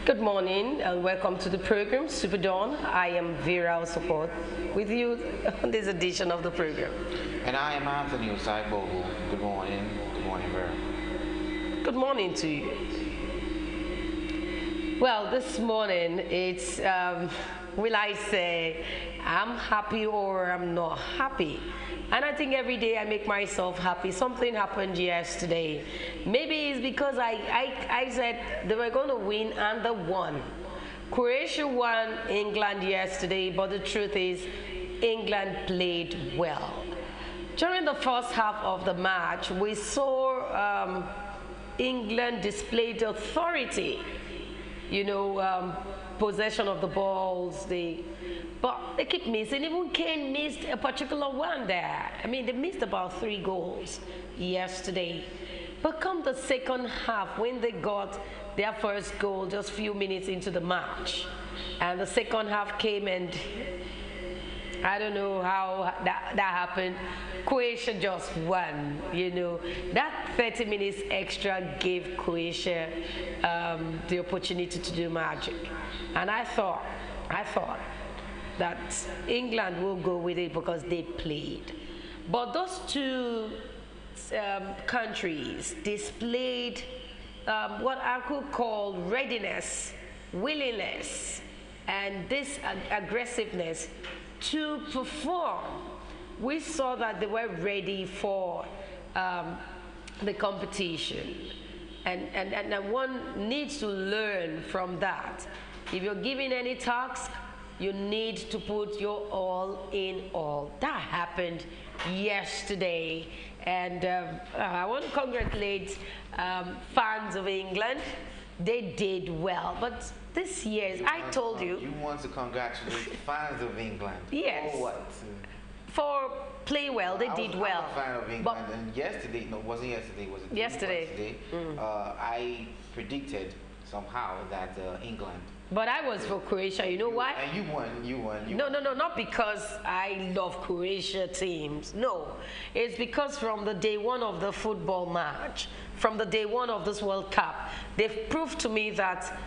Good morning and welcome to the program Superdawn. I am Vera Support with you on this edition of the program. And I am Anthony Osaibogu. Good morning. Good morning, Vera. Good morning to you. Well, this morning it's, will I say, I'm happy or I'm not happy? And I think every day I make myself happy. Something happened yesterday. Maybe it's because I said they were going to win and they won. Croatia won England yesterday, but the truth is England played well. During the first half of the match, we saw England displayed authority. You know, possession of the balls, but they keep missing. Even Kane missed a particular one there. I mean, they missed about 3 goals yesterday. But come the second half, when they got their first goal just a few minutes into the match, and the second half came and I don't know how that happened. Croatia just won, you know. That 30 minutes extra gave Croatia the opportunity to do magic. And I thought that England will go with it because they played. But those two countries displayed what I could call readiness, willingness, and this aggressiveness to perform. We saw that they were ready for the competition. And one needs to learn from that. If you're given any task, you need to put your all in all. That happened yesterday. And I want to congratulate fans of England. They did well. But this year, I told you. You want to congratulate fans of England? Yes. For what? For play well, they did well. I'm a fan of England, and yesterday, no, it wasn't yesterday, was it? Yesterday. I predicted somehow that England. But I was for Croatia, you know why? And you won. No, not because I love Croatia teams. No, it's because from the day one of the football match, from the day one of this World Cup, they've proved to me that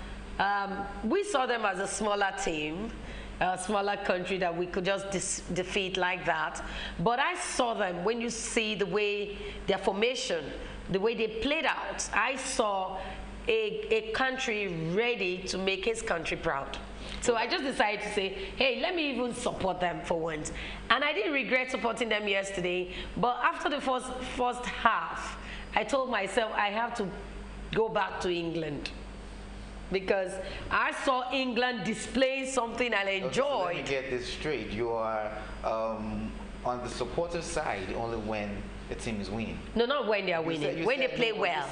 we saw them as a smaller team, a smaller country that we could just defeat like that. But I saw them, when you see the way their formation, the way they played out, I saw a country ready to make his country proud. So I just decided to say, hey, let me even support them for once. And I didn't regret supporting them yesterday, but after the first half, I told myself I have to go back to England, because I saw England displaying something I enjoyed. Okay, so let me get this straight. You are on the supporter side only when the team is winning. No, not when they are winning. When they play well.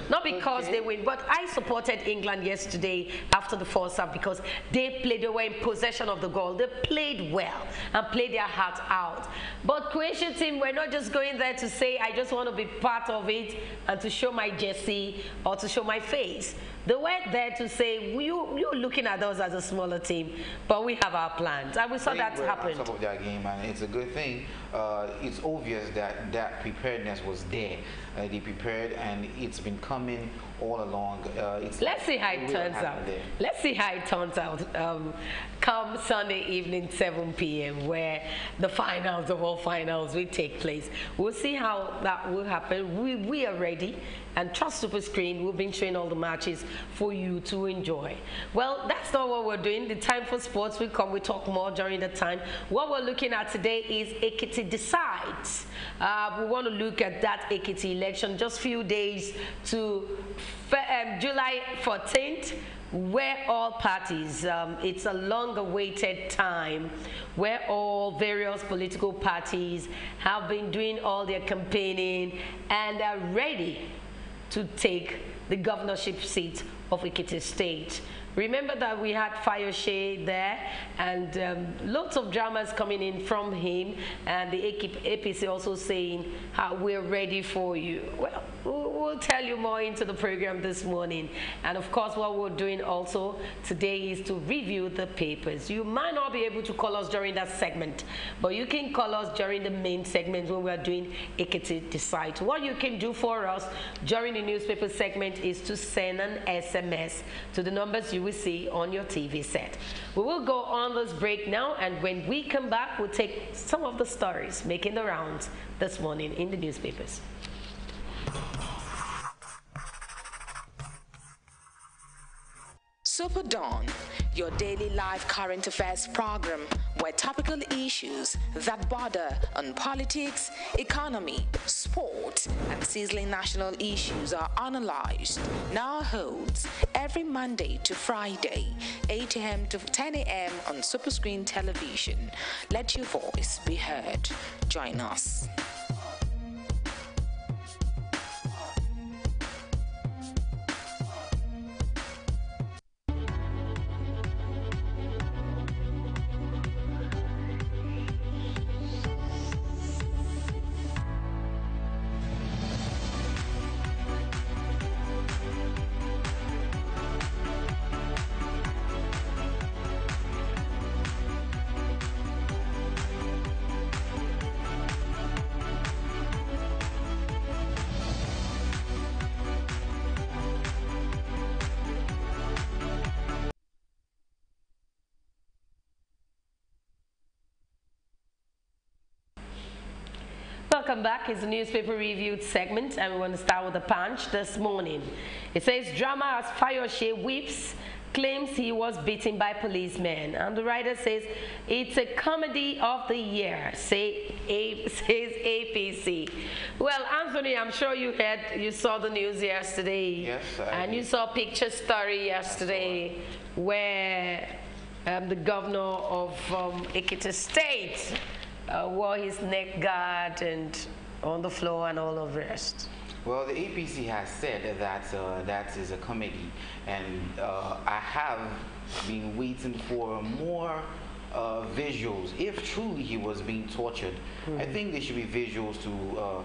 Not because they win. But I supported England yesterday after the first half because they were in possession of the goal. They played well and played their heart out. But Croatian team were not just going there to say, I just want to be part of it and to show my jersey or to show my face. They were there to say, you're looking at us as a smaller team, but we have our plans. And we saw that happen. On top of that game, and it's a good thing. It's obvious that preparedness was there. They prepared, and it's been coming all along. Let's see how it turns out. Let's see how it turns out come Sunday evening, 7 p.m., where the finals of all finals will take place. We'll see how that will happen. We are ready. And trust Super Screen, we've been showing all the matches for you to enjoy. Well, that's not what we're doing. The time for sports will come. We talk more during the time. What we're looking at today is Ekiti Decides. We want to look at that Ekiti election just a few days to July 14th. Where all parties, it's a long-awaited time where all various political parties have been doing all their campaigning and are ready to take the governorship seat of Ekiti State. Remember that we had Fayose there, and lots of dramas coming in from him, and the APC also saying how we're ready for you. Well, we'll tell you more into the program this morning. And of course, what we're doing also today is to review the papers. You might not be able to call us during that segment, but you can call us during the main segment when we're doing Ekiti Decide. What you can do for us during the newspaper segment is to send an SMS to the numbers you will see on your TV set. We will go on this break now, and when we come back, we'll take some of the stories making the rounds this morning in the newspapers. Superdawn, your daily live current affairs program where topical issues that border on politics, economy, sport, and sizzling national issues are analyzed. Now holds every Monday to Friday, 8 a.m. to 10 a.m. on Superscreen television. Let your voice be heard. Join us. Welcome back. It's a newspaper reviewed segment, and we want to start with the Punch this morning. It says drama as Fayose weeps, claims he was beaten by policemen, and the writer says it's a comedy of the year, says APC. Well, Anthony, I'm sure you saw the news yesterday. Yes, and you saw a picture story yesterday where the governor of Ekiti State wore his neck guard and on the floor and all of the rest. Well, the APC has said that that is a comedy, and I have been waiting for more visuals. If truly he was being tortured, I think there should be visuals to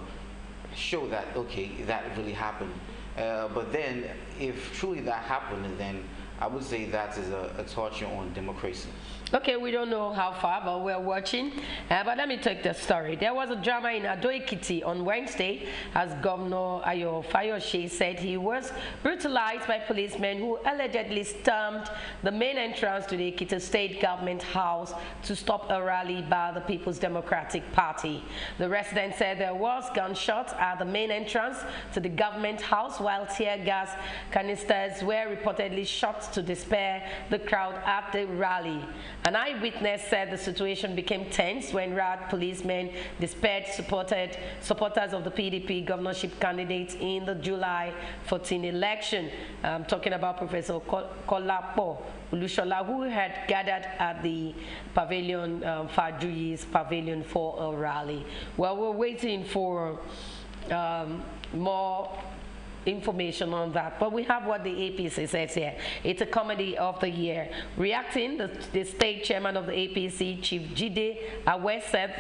show that, okay, that really happened. But then, if truly that happened, then I would say that is a torture on democracy. Okay, we don't know how far, but we're watching. But let me take the story. There was a drama in Ado-Ekiti on Wednesday as Governor Ayo Fayose said he was brutalized by policemen who allegedly stormed the main entrance to the Ekiti State Government House to stop a rally by the People's Democratic Party. The resident said there was gunshots at the main entrance to the Government House, while tear gas canisters were reportedly shot to disperse the crowd at the rally. An eyewitness said the situation became tense when riot policemen dispersed supporters of the PDP governorship candidates in the July 14 election. I'm talking about Professor Kolapo Ulushola, who had gathered at the pavilion, Fajuyi's pavilion, for a rally. Well, we're waiting for more information on that, but we have what the APC says here. It's a comedy of the year. Reacting, the state chairman of the APC, Chief Jide Awe, said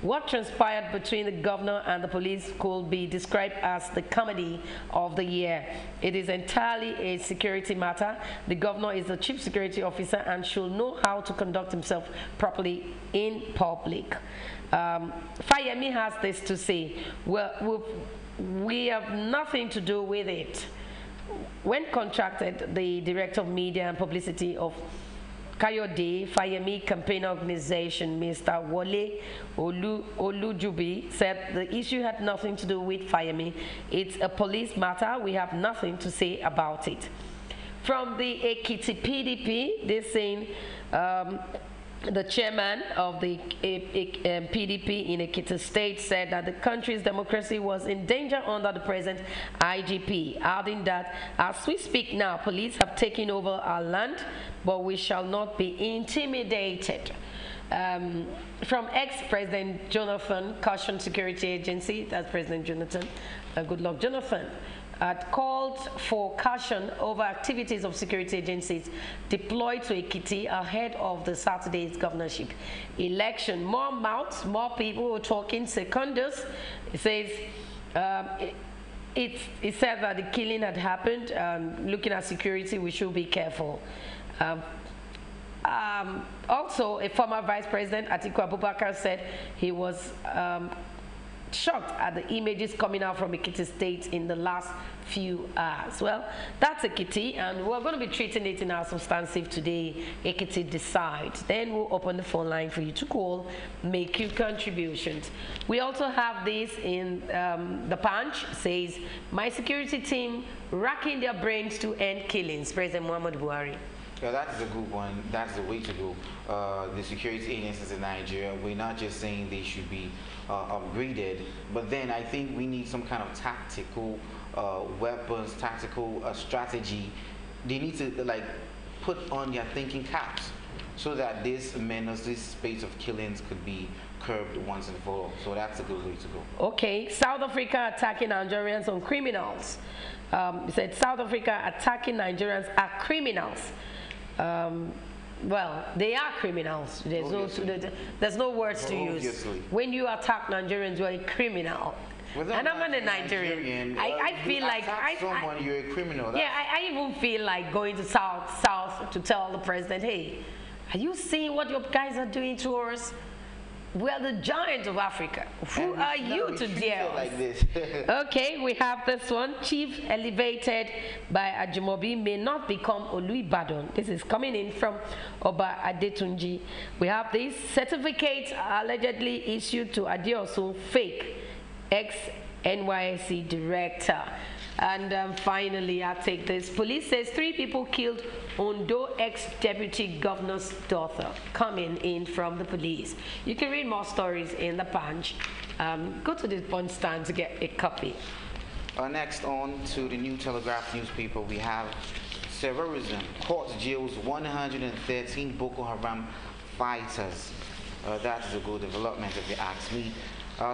what transpired between the governor and the police could be described as the comedy of the year. It is entirely a security matter. The governor is the chief security officer and should know how to conduct himself properly in public. Fayemi has this to say: we have nothing to do with it. When contracted, the director of media and publicity of Kayode Fayemi campaign organization, Mr. Wole Olujubi, said the issue had nothing to do with Fayemi. It's a police matter. We have nothing to say about it. From the Ekiti PDP, they're saying the chairman of the PDP in Ekiti State said that the country's democracy was in danger under the present IGP, adding that as we speak now, police have taken over our land, but we shall not be intimidated. From ex-President Jonathan, Caution Security Agency, that's President Jonathan, good luck Jonathan, had called for caution over activities of security agencies deployed to Ekiti ahead of the Saturday's governorship election. More mouths, more people were talking. Secondus, it says, it said that the killing had happened. Looking at security, we should be careful. Also, a former Vice President, Atiku Abubakar, said he was shocked at the images coming out from Ekiti State in the last few hours. Well, that's Ekiti, and we're going to be treating it in our substantive today. Ekiti Decide. Then we'll open the phone line for you to call, make your contributions. We also have this in the Punch. Says, my security team racking their brains to end killings. President Muhammad Buhari. Yeah, that is a good one. That's the way to go. The security agencies in Nigeria, we're not just saying they should be upgraded, but then I think we need some kind of tactical weapons, tactical strategy. They need to like put on their thinking caps so that this menace, this space of killings could be curbed once and for all. So that's a good way to go. Okay, South Africa attacking Nigerians on criminals. It said South Africa attacking Nigerians are criminals. Well, they are criminals. There's no words to use. When you attack Nigerians, you're a criminal. And I'm a Nigerian. I feel like someone, you're a criminal. Yeah, I even feel like going to South to tell the president, hey, are you seeing what your guys are doing to us? We are the giants of Africa. Who are you to dare? Like this. Okay, we have this one. Chief elevated by Ajimobi may not become Oluibadan. This is coming in from Oba Adetunji. We have this. Certificate allegedly issued to Adeosun fake ex-NYSC director. And finally, I'll take this. Police says 3 people killed Ondo ex-deputy governor's daughter. Coming in from the police. You can read more stories in the Punch. Go to the Punch stand to get a copy. Next on to the New Telegraph newspaper, we have terrorism. Court jails 113 Boko Haram fighters. That is a good development if you ask me.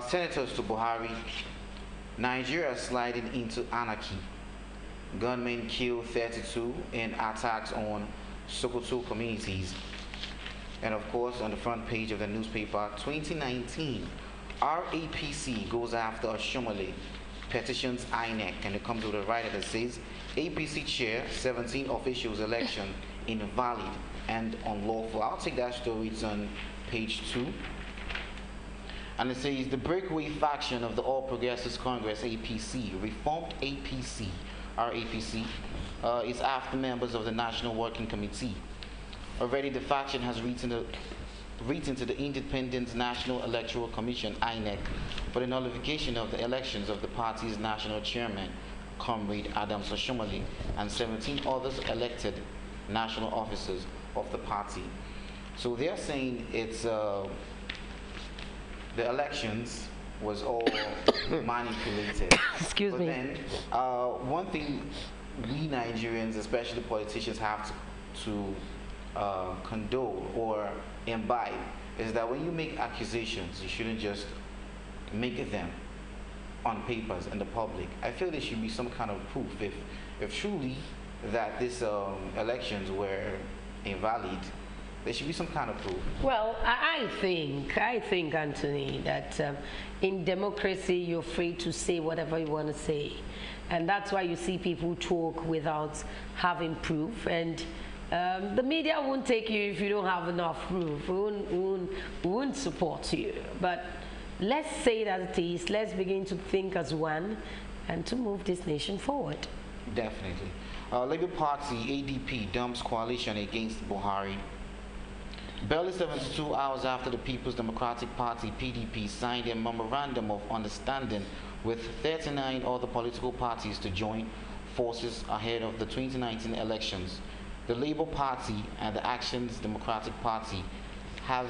Senators to Buhari. Nigeria sliding into anarchy. Gunmen kill 32 in attacks on Sokoto communities. And of course, on the front page of the newspaper, 2019, RAPC goes after Oshomole, petitions INEC, and it comes with a writer that says, APC chair, 17 officials election invalid and unlawful. I'll take that story, it's on page 2. And it says, the breakaway faction of the All Progressives Congress, APC, reformed APC, RAPC, is after members of the National Working Committee. Already the faction has written to the Independent National Electoral Commission, INEC, for the nullification of the elections of the party's national chairman, Comrade Adams Oshomole, and 17 others elected national officers of the party. So they're saying it's the elections was all manipulated. Excuse me. Then, one thing we Nigerians, especially politicians, have to condole or imbibe is that when you make accusations, you shouldn't just make them on papers in the public. I feel there should be some kind of proof if truly that these elections were invalid. There should be some kind of proof. Well, I think, Anthony, that in democracy you're free to say whatever you want to say, and that's why you see people talk without having proof. And the media won't take you if you don't have enough proof. We won't support you. But let's say it as it is. Let's begin to think as one, and to move this nation forward. Definitely. Labour Party ADP dumps coalition against Buhari. Barely 72 hours after the People's Democratic Party, PDP, signed a memorandum of understanding with 39 other political parties to join forces ahead of the 2019 elections, the Labour Party and the Action's Democratic Party have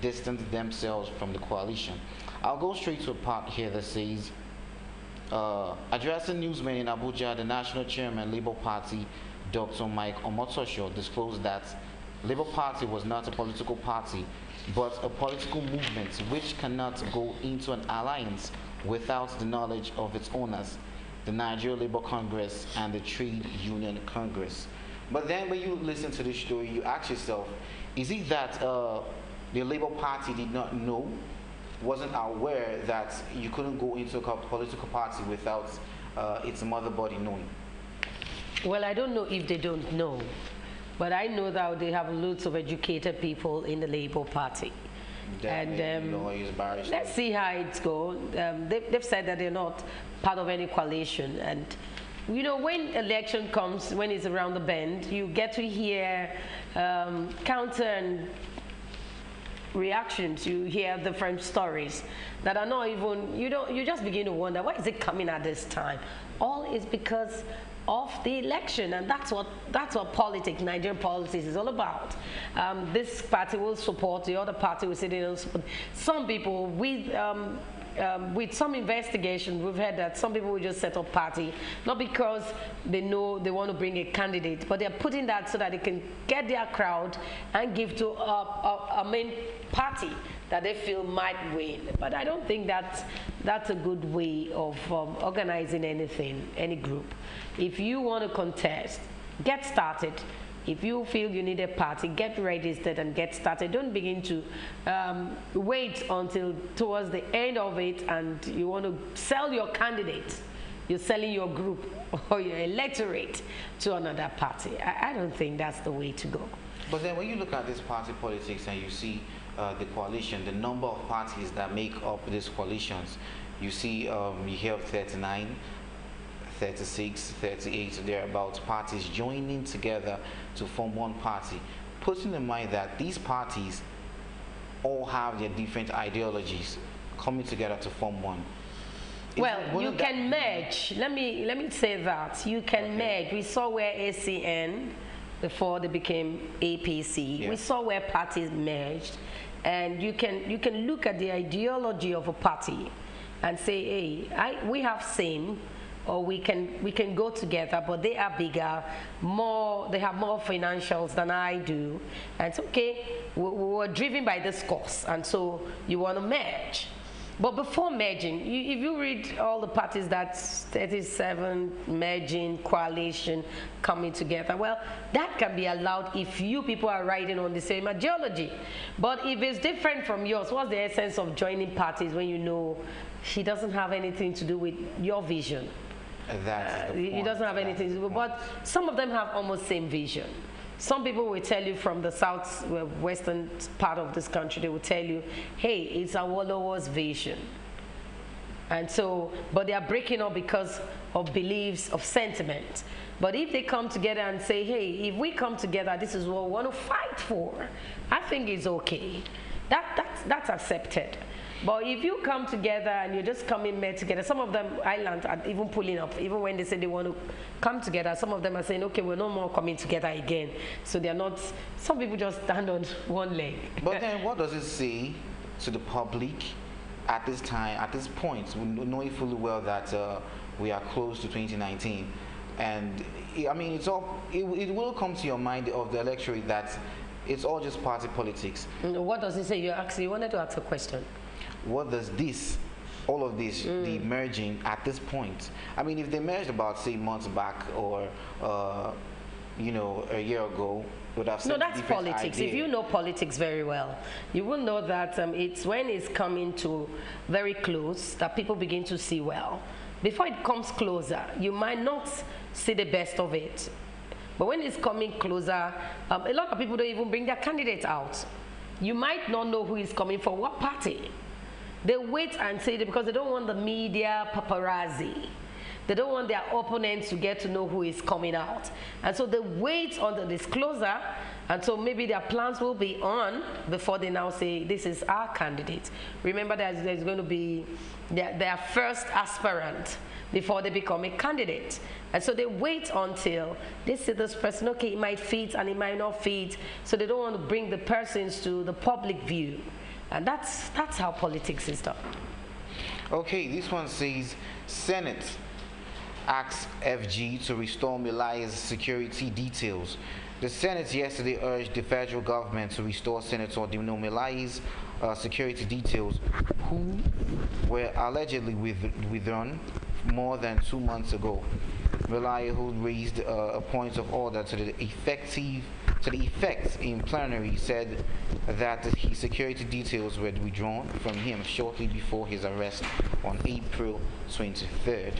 distanced themselves from the coalition. I'll go straight to a part here that says, addressing newsmen in Abuja, the national chairman, Labour Party, Dr. Mike Omotosho, disclosed that Labour Party was not a political party, but a political movement which cannot go into an alliance without the knowledge of its owners, the Nigeria Labour Congress and the Trade Union Congress. But then when you listen to this story, you ask yourself, is it that the Labour Party did not know, wasn't aware that you couldn't go into a political party without its mother body knowing? Well, I don't know if they don't know. But I know that they have loads of educated people in the Labour Party. And let's see how it's going. They've said that they're not part of any coalition, and you know, when election comes, when it's around the bend, you get to hear counter and reactions. You hear different stories that are not even, you just begin to wonder, why is it coming at this time? All is because of the election, and that's what politics, Nigerian politics, is all about. This party will support, the other party will say they don't support. Some people with some investigation, we've heard that some people will just set up party, not because they know they want to bring a candidate, but they're putting that so that they can get their crowd and give to a main party that they feel might win. But I don't think that's a good way of organizing anything, any group. If you want to contest, get started. If you feel you need a party, get registered and get started. Don't begin to wait until towards the end of it and you want to sell your candidate. You're selling your group or your electorate to another party. I don't think that's the way to go. But then when you look at this party politics and you see the coalition, the number of parties that make up these coalitions, you see you hear 39, 36, 38, thereabouts parties joining together to form one party, putting in mind that these parties all have their different ideologies coming together to form one. Well, you can merge. Let me say that. You can merge. We saw where ACN, before they became APC, we saw where parties merged. And you can look at the ideology of a party and say, hey, we have same, or we can go together, but they are bigger, they have more financials than I do, and it's okay, we were driven by this course, and so you want to merge. But before merging, if you read all the parties, that's 37 merging, coalition, coming together, well, that can be allowed if you people are riding on the same ideology. But if it's different from yours, what's the essence of joining parties when you know he doesn't have anything to do with your vision? He doesn't have anything to do, but some of them have almost same vision. Some people will tell you from the western part of this country, they will tell you, hey, it's Awolowo's vision. And so, but they are breaking up because of beliefs, of sentiment. But if they come together and say, hey, if we come together, this is what we want to fight for, I think it's okay. That's accepted. But if you come together and you're just coming met together, some of them, islands are even pulling up, even when they say they want to come together, some of them are saying, okay, we're no more coming together again. So they're not, some people just stand on one leg. But then what does it say to the public at this time, at this point, knowing fully well that we are close to 2019? And I mean, it will come to your mind of the electorate that it's all just party politics. What does it say? You wanted to ask a question. What does all of this, the merging at this point? I mean, if they merged about, say, months back or, you know, a year ago, would have no, that's politics. Idea. If you know politics very well, you will know that it's when it's coming to very close that people begin to see well. Before it comes closer, you might not see the best of it. But when it's coming closer, a lot of people don't even bring their candidates out. You might not know who is coming for what party. They wait and say that because they don't want the media paparazzi. They don't want their opponents to get to know who is coming out. And so they wait until this closer, and so maybe their plans will be on before they now say, this is our candidate. Remember that there's going to be their first aspirant before they become a candidate. And so they wait until they see this person, okay, it might fit and it might not fit. So they don't want to bring the persons to the public view. And that's how politics is done. Okay, this one says, Senate asks FG to restore Melaya's security details. The Senate yesterday urged the federal government to restore Senator Dino Melaya's security details, who were allegedly withdrawn more than 2 months ago. Melaya, who raised a point of order to the effect in plenary, said that his security details were withdrawn from him shortly before his arrest on April 23rd,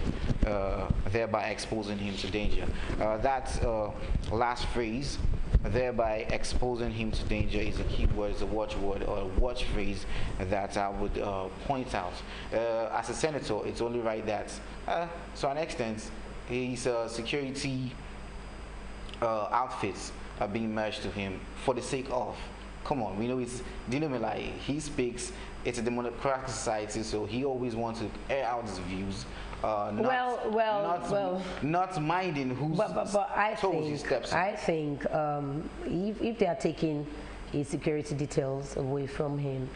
thereby exposing him to danger. That last phrase, thereby exposing him to danger, is a key word, is a watchword or a watch phrase that I would point out. As a senator, it's only right that, to an extent, his security outfits are being merged to him for the sake of. Come on, we know it's like he speaks. It's a democratic society, so he always wants to air out his views. Not minding who's but I toes he think steps on. I think if they are taking his security details away from him,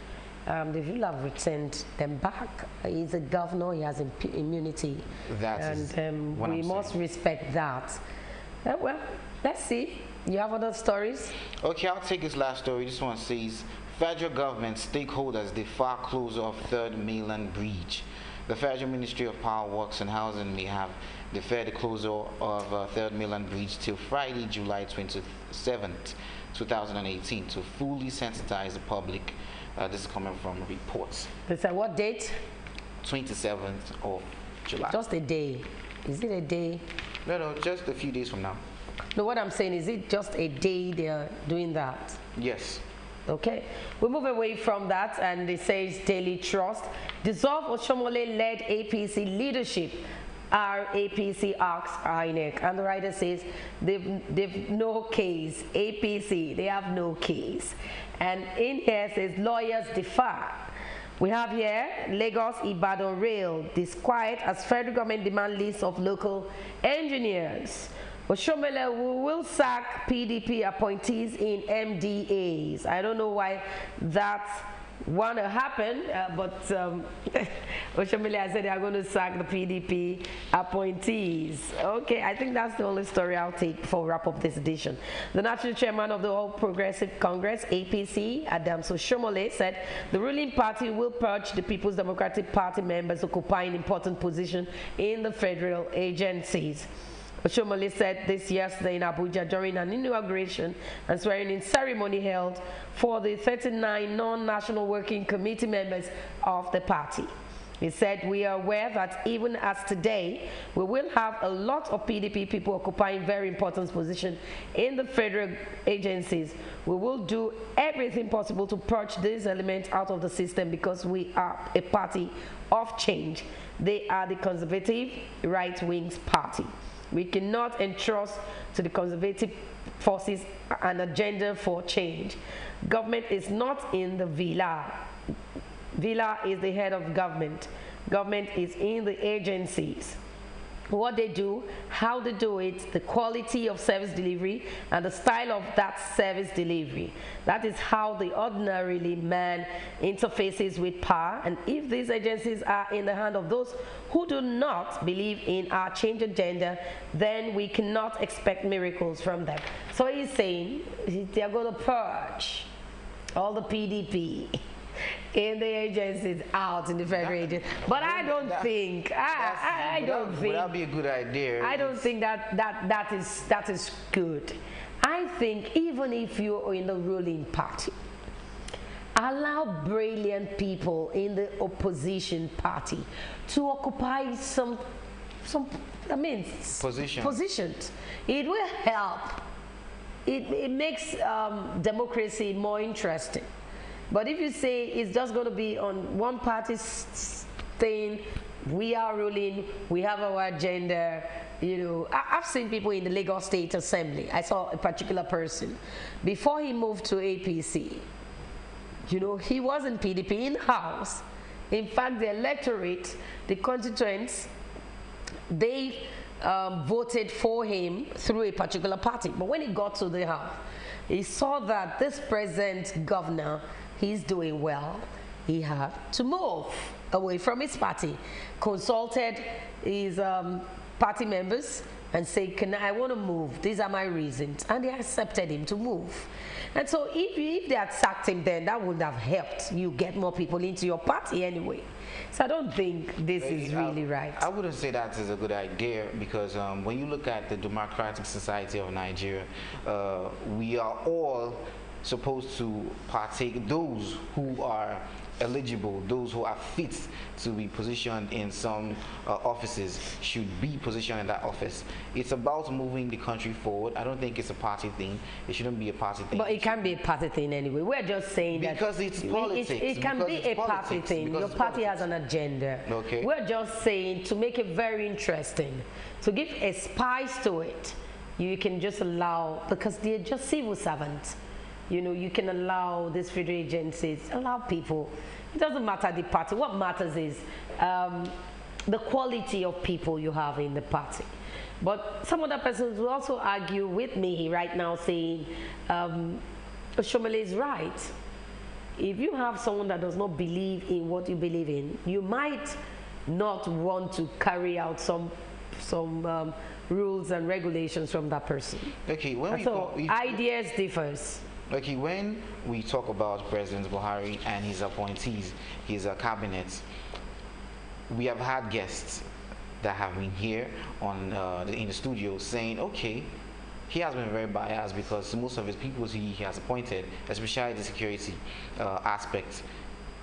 they should have returned them back. He's a governor; he has immunity, and we must respect that. Well, let's see. You have other stories? Okay, I'll take this last story. This one says, federal government stakeholders defy closure of Third Mainland Bridge. The Federal Ministry of Power, Works and Housing may have deferred the closure of Third Mainland Bridge till Friday, July 27th, 2018 to fully sensitize the public. This is coming from reports. They said what date? 27th of July. Just a day. Is it a day? No, just a few days from now. No, what I'm saying, is it just a day they're doing that? Yes. Okay, we move away from that, and it says Daily Trust. Dissolve Oshomole-led APC leadership. Our APC asks INEC, and the writer says they've no case. APC, they have no case. And in here says lawyers defy. We have here Lagos Ibadan Rail disquiet as federal government demand list of local engineers. Oshomole will sack PDP appointees in MDAs. I don't know why that want to happen, but Oshomole has said they are going to sack the PDP appointees. Okay, I think that's the only story I'll take before we wrap up this edition. The national chairman of the All Progressive Congress, APC, Adams Oshomole, said the ruling party will purge the People's Democratic Party members occupying important positions in the federal agencies. Oshomole said this yesterday in Abuja during an inauguration and swearing-in ceremony held for the 39 non-national working committee members of the party. He said, we are aware that even as today, we will have a lot of PDP people occupying very important positions in the federal agencies. We will do everything possible to purge these elements out of the system because we are a party of change. They are the conservative right-wing party. We cannot entrust to the conservative forces an agenda for change. Government is not in the villa. Villa is the head of government. Government is in the agencies. What they do, how they do it, the quality of service delivery, and the style of that service delivery. That is how the ordinarily man interfaces with power. And if these agencies are in the hand of those who do not believe in our change agenda, then we cannot expect miracles from them. So he's saying they're going to purge all the PDP in the agencies out in the federal agency. But I don't think would that be a good idea? I don't think that is good. I think even if you're in the ruling party, allow brilliant people in the opposition party to occupy some positions. It will help. It makes democracy more interesting. But if you say it's just going to be on one party's thing, we are ruling, we have our agenda, you know. I've seen people in the Lagos State Assembly. I saw a particular person. Before he moved to APC, you know, he was in PDP in-house. In fact, the electorate, the constituents, they voted for him through a particular party. But when he got to the house, he saw that this present governor, he's doing well. He had to move away from his party, consulted his party members and said, I want to move. These are my reasons. And they accepted him to move. And so if they had sacked him then, that would have helped you get more people into your party anyway. So I don't think this is really right. I wouldn't say that is a good idea because when you look at the Democratic Society of Nigeria, we are all supposed to partake, those who are eligible, those who are fit to be positioned in some offices should be positioned in that office. It's about moving the country forward. I don't think it's a party thing. It shouldn't be a party thing. But it can be a party thing anyway. We're just saying because that it's politics. It can be a party thing. Your party has an agenda. Okay. We're just saying to make it very interesting, to give a spice to it. You can just allow, because they're just civil servants. You know, you can allow these federal agencies, allow people. It doesn't matter the party. What matters is the quality of people you have in the party. But some other persons will also argue with me right now saying, Oshomole is right. If you have someone that does not believe in what you believe in, you might not want to carry out some rules and regulations from that person. Okay, when ideas differs. Okay, when we talk about President Buhari and his appointees, his cabinet, we have had guests that have been here on in the studio saying, okay, he has been very biased because most of his people he has appointed, especially the security aspects,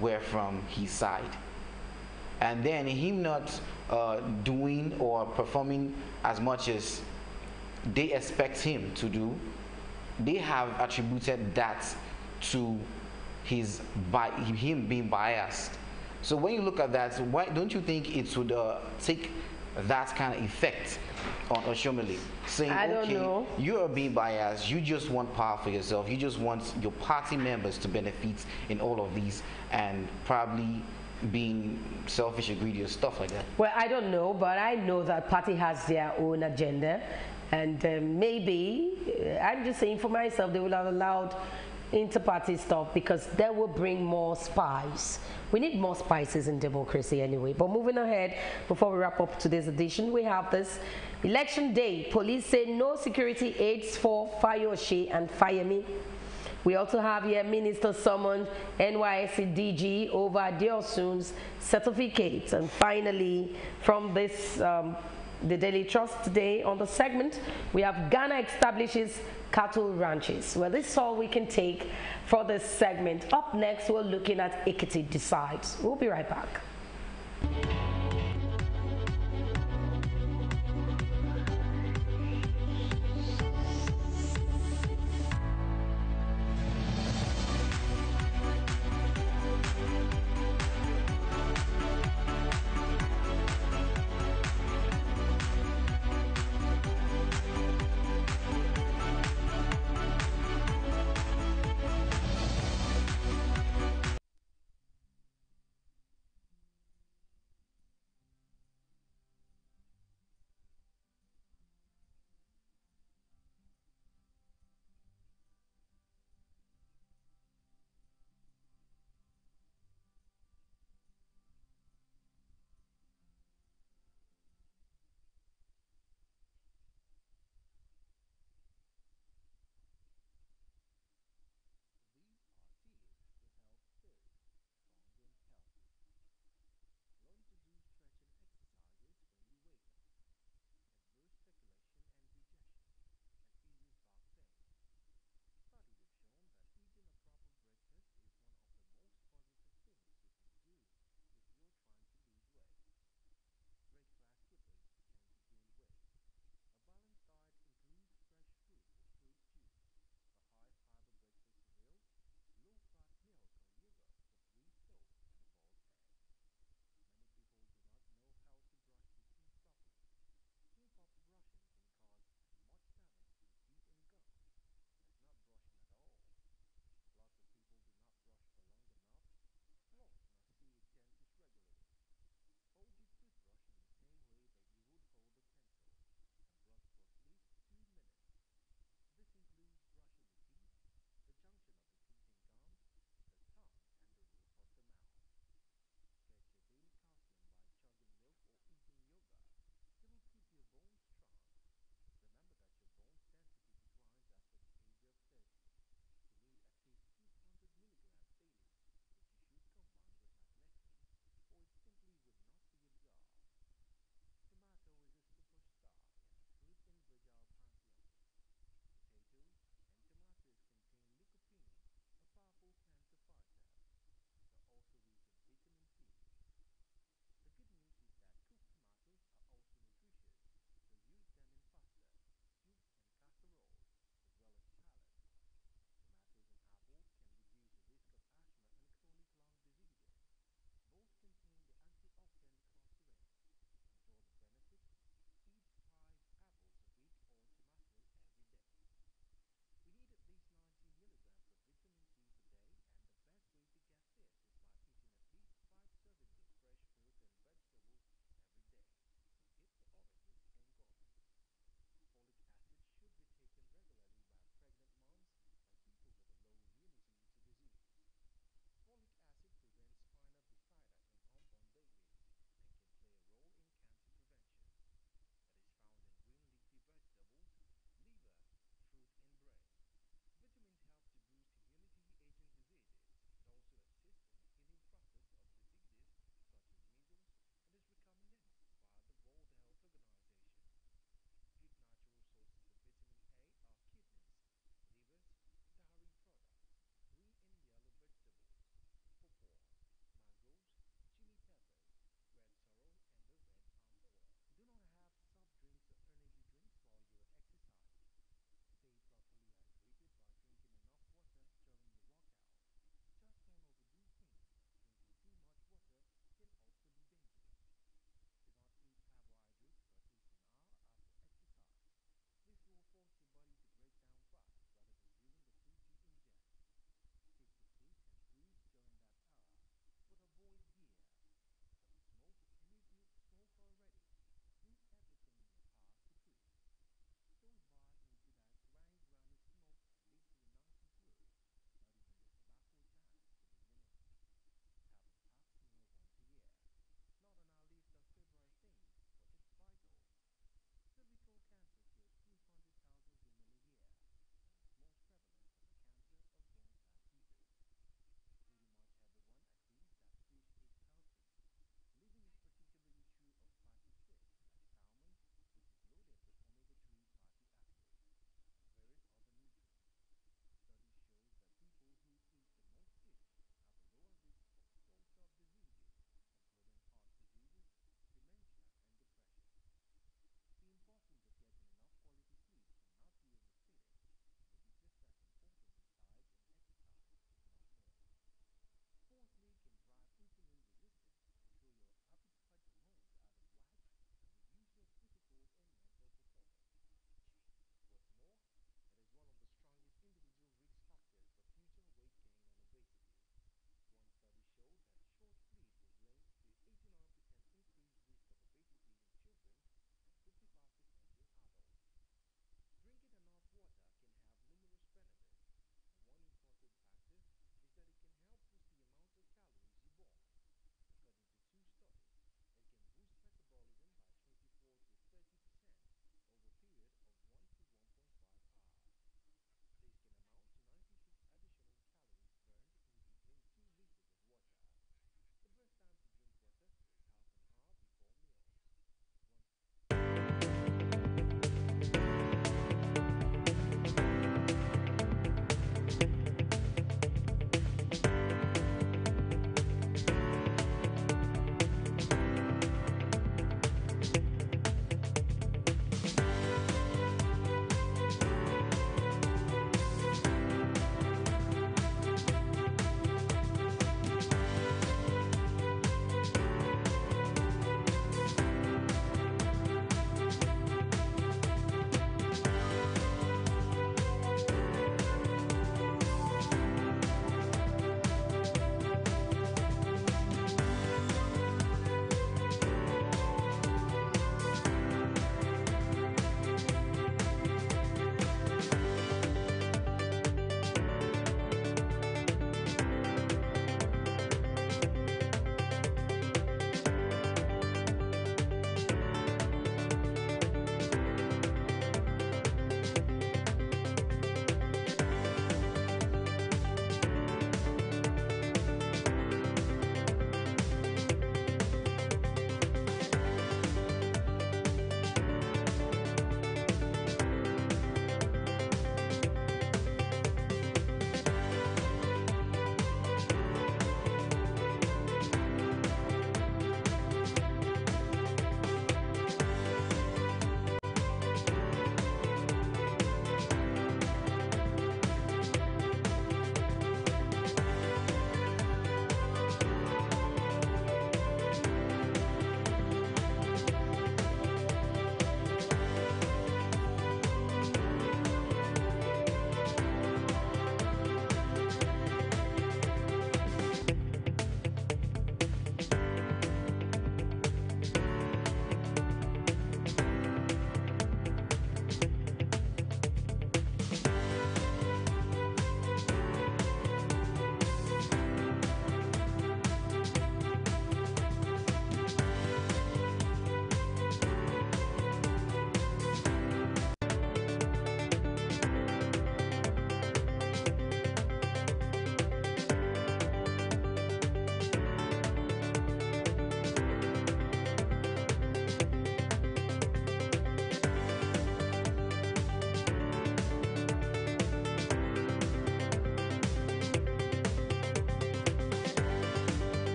were from his side. And then him not doing or performing as much as they expect him to do, they have attributed that to him being biased. So when you look at that, why don't you think it would take that kind of effect on Oshomole, saying, okay, you are being biased, you just want power for yourself, you just want your party members to benefit in all of these, and probably being selfish or greedy or stuff like that? Well, I don't know, but I know that party has their own agenda, and maybe, I'm just saying for myself, they will have allowed inter-party stuff because that will bring more spice. We need more spices in democracy anyway. But moving ahead, before we wrap up today's edition, we have this election day. Police say no security aids for Fayoshe and Fayemi. We also have here Minister summoned NYSC DG over Diosun's certificates. And finally, from this, the Daily Trust today on the segment, we have Ghana establishes cattle ranches. Well, this is all we can take for this segment. Up next, we're looking at Ekiti Decides. We'll be right back.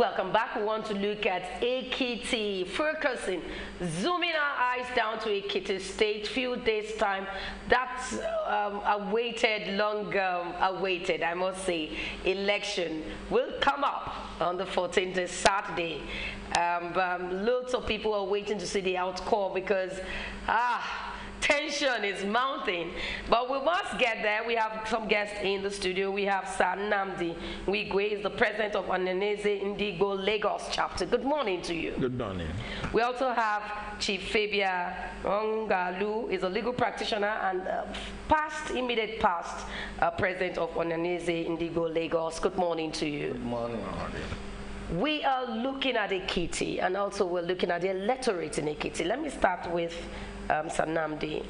Welcome back. We want to look at Ekiti, focusing, zooming our eyes down to Ekiti State. Few days time, that's awaited, long awaited, I must say, election will come up on the 14th, this Saturday. Lots of people are waiting to see the outcome because tension is mounting, but we must get there. We have some guests in the studio. We have Sir Nnamdi Wigwe, is the president of Onaneze Indigo Lagos chapter. Good morning to you. Good morning. We also have Chief Fabia Ongalu, is a legal practitioner and immediate past president of Onaneze Indigo Lagos. Good morning to you. Good morning. We are looking at Ekiti, and also we're looking at the electorate in Ekiti. Let me start with Sir Nnamdi.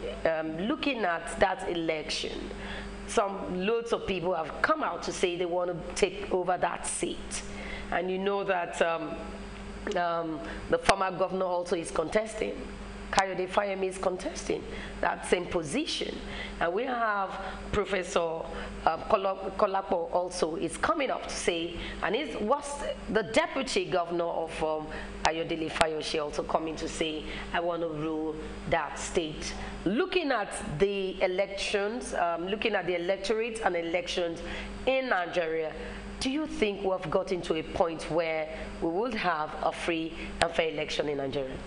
Looking at that election, loads of people have come out to say they want to take over that seat. And you know that the former governor also is contesting. Kayode Fayemi is contesting that same position. And we have Professor Kolapo also is coming up to say, and was the deputy governor of Ayodele Fayoshe also coming to say, I want to rule that state. Looking at the elections, looking at the electorate and elections in Nigeria, do you think we have gotten to a point where we would have a free and fair election in Nigeria?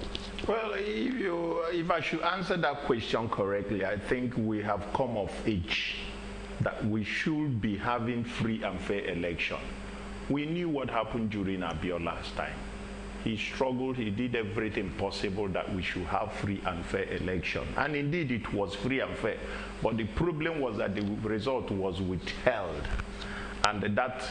Well, if I should answer that question correctly, I think we have come of age that we should be having free and fair election. We knew what happened during Abiola's time. He struggled, he did everything possible that we should have free and fair election. And indeed it was free and fair. But the problem was that the result was withheld. And that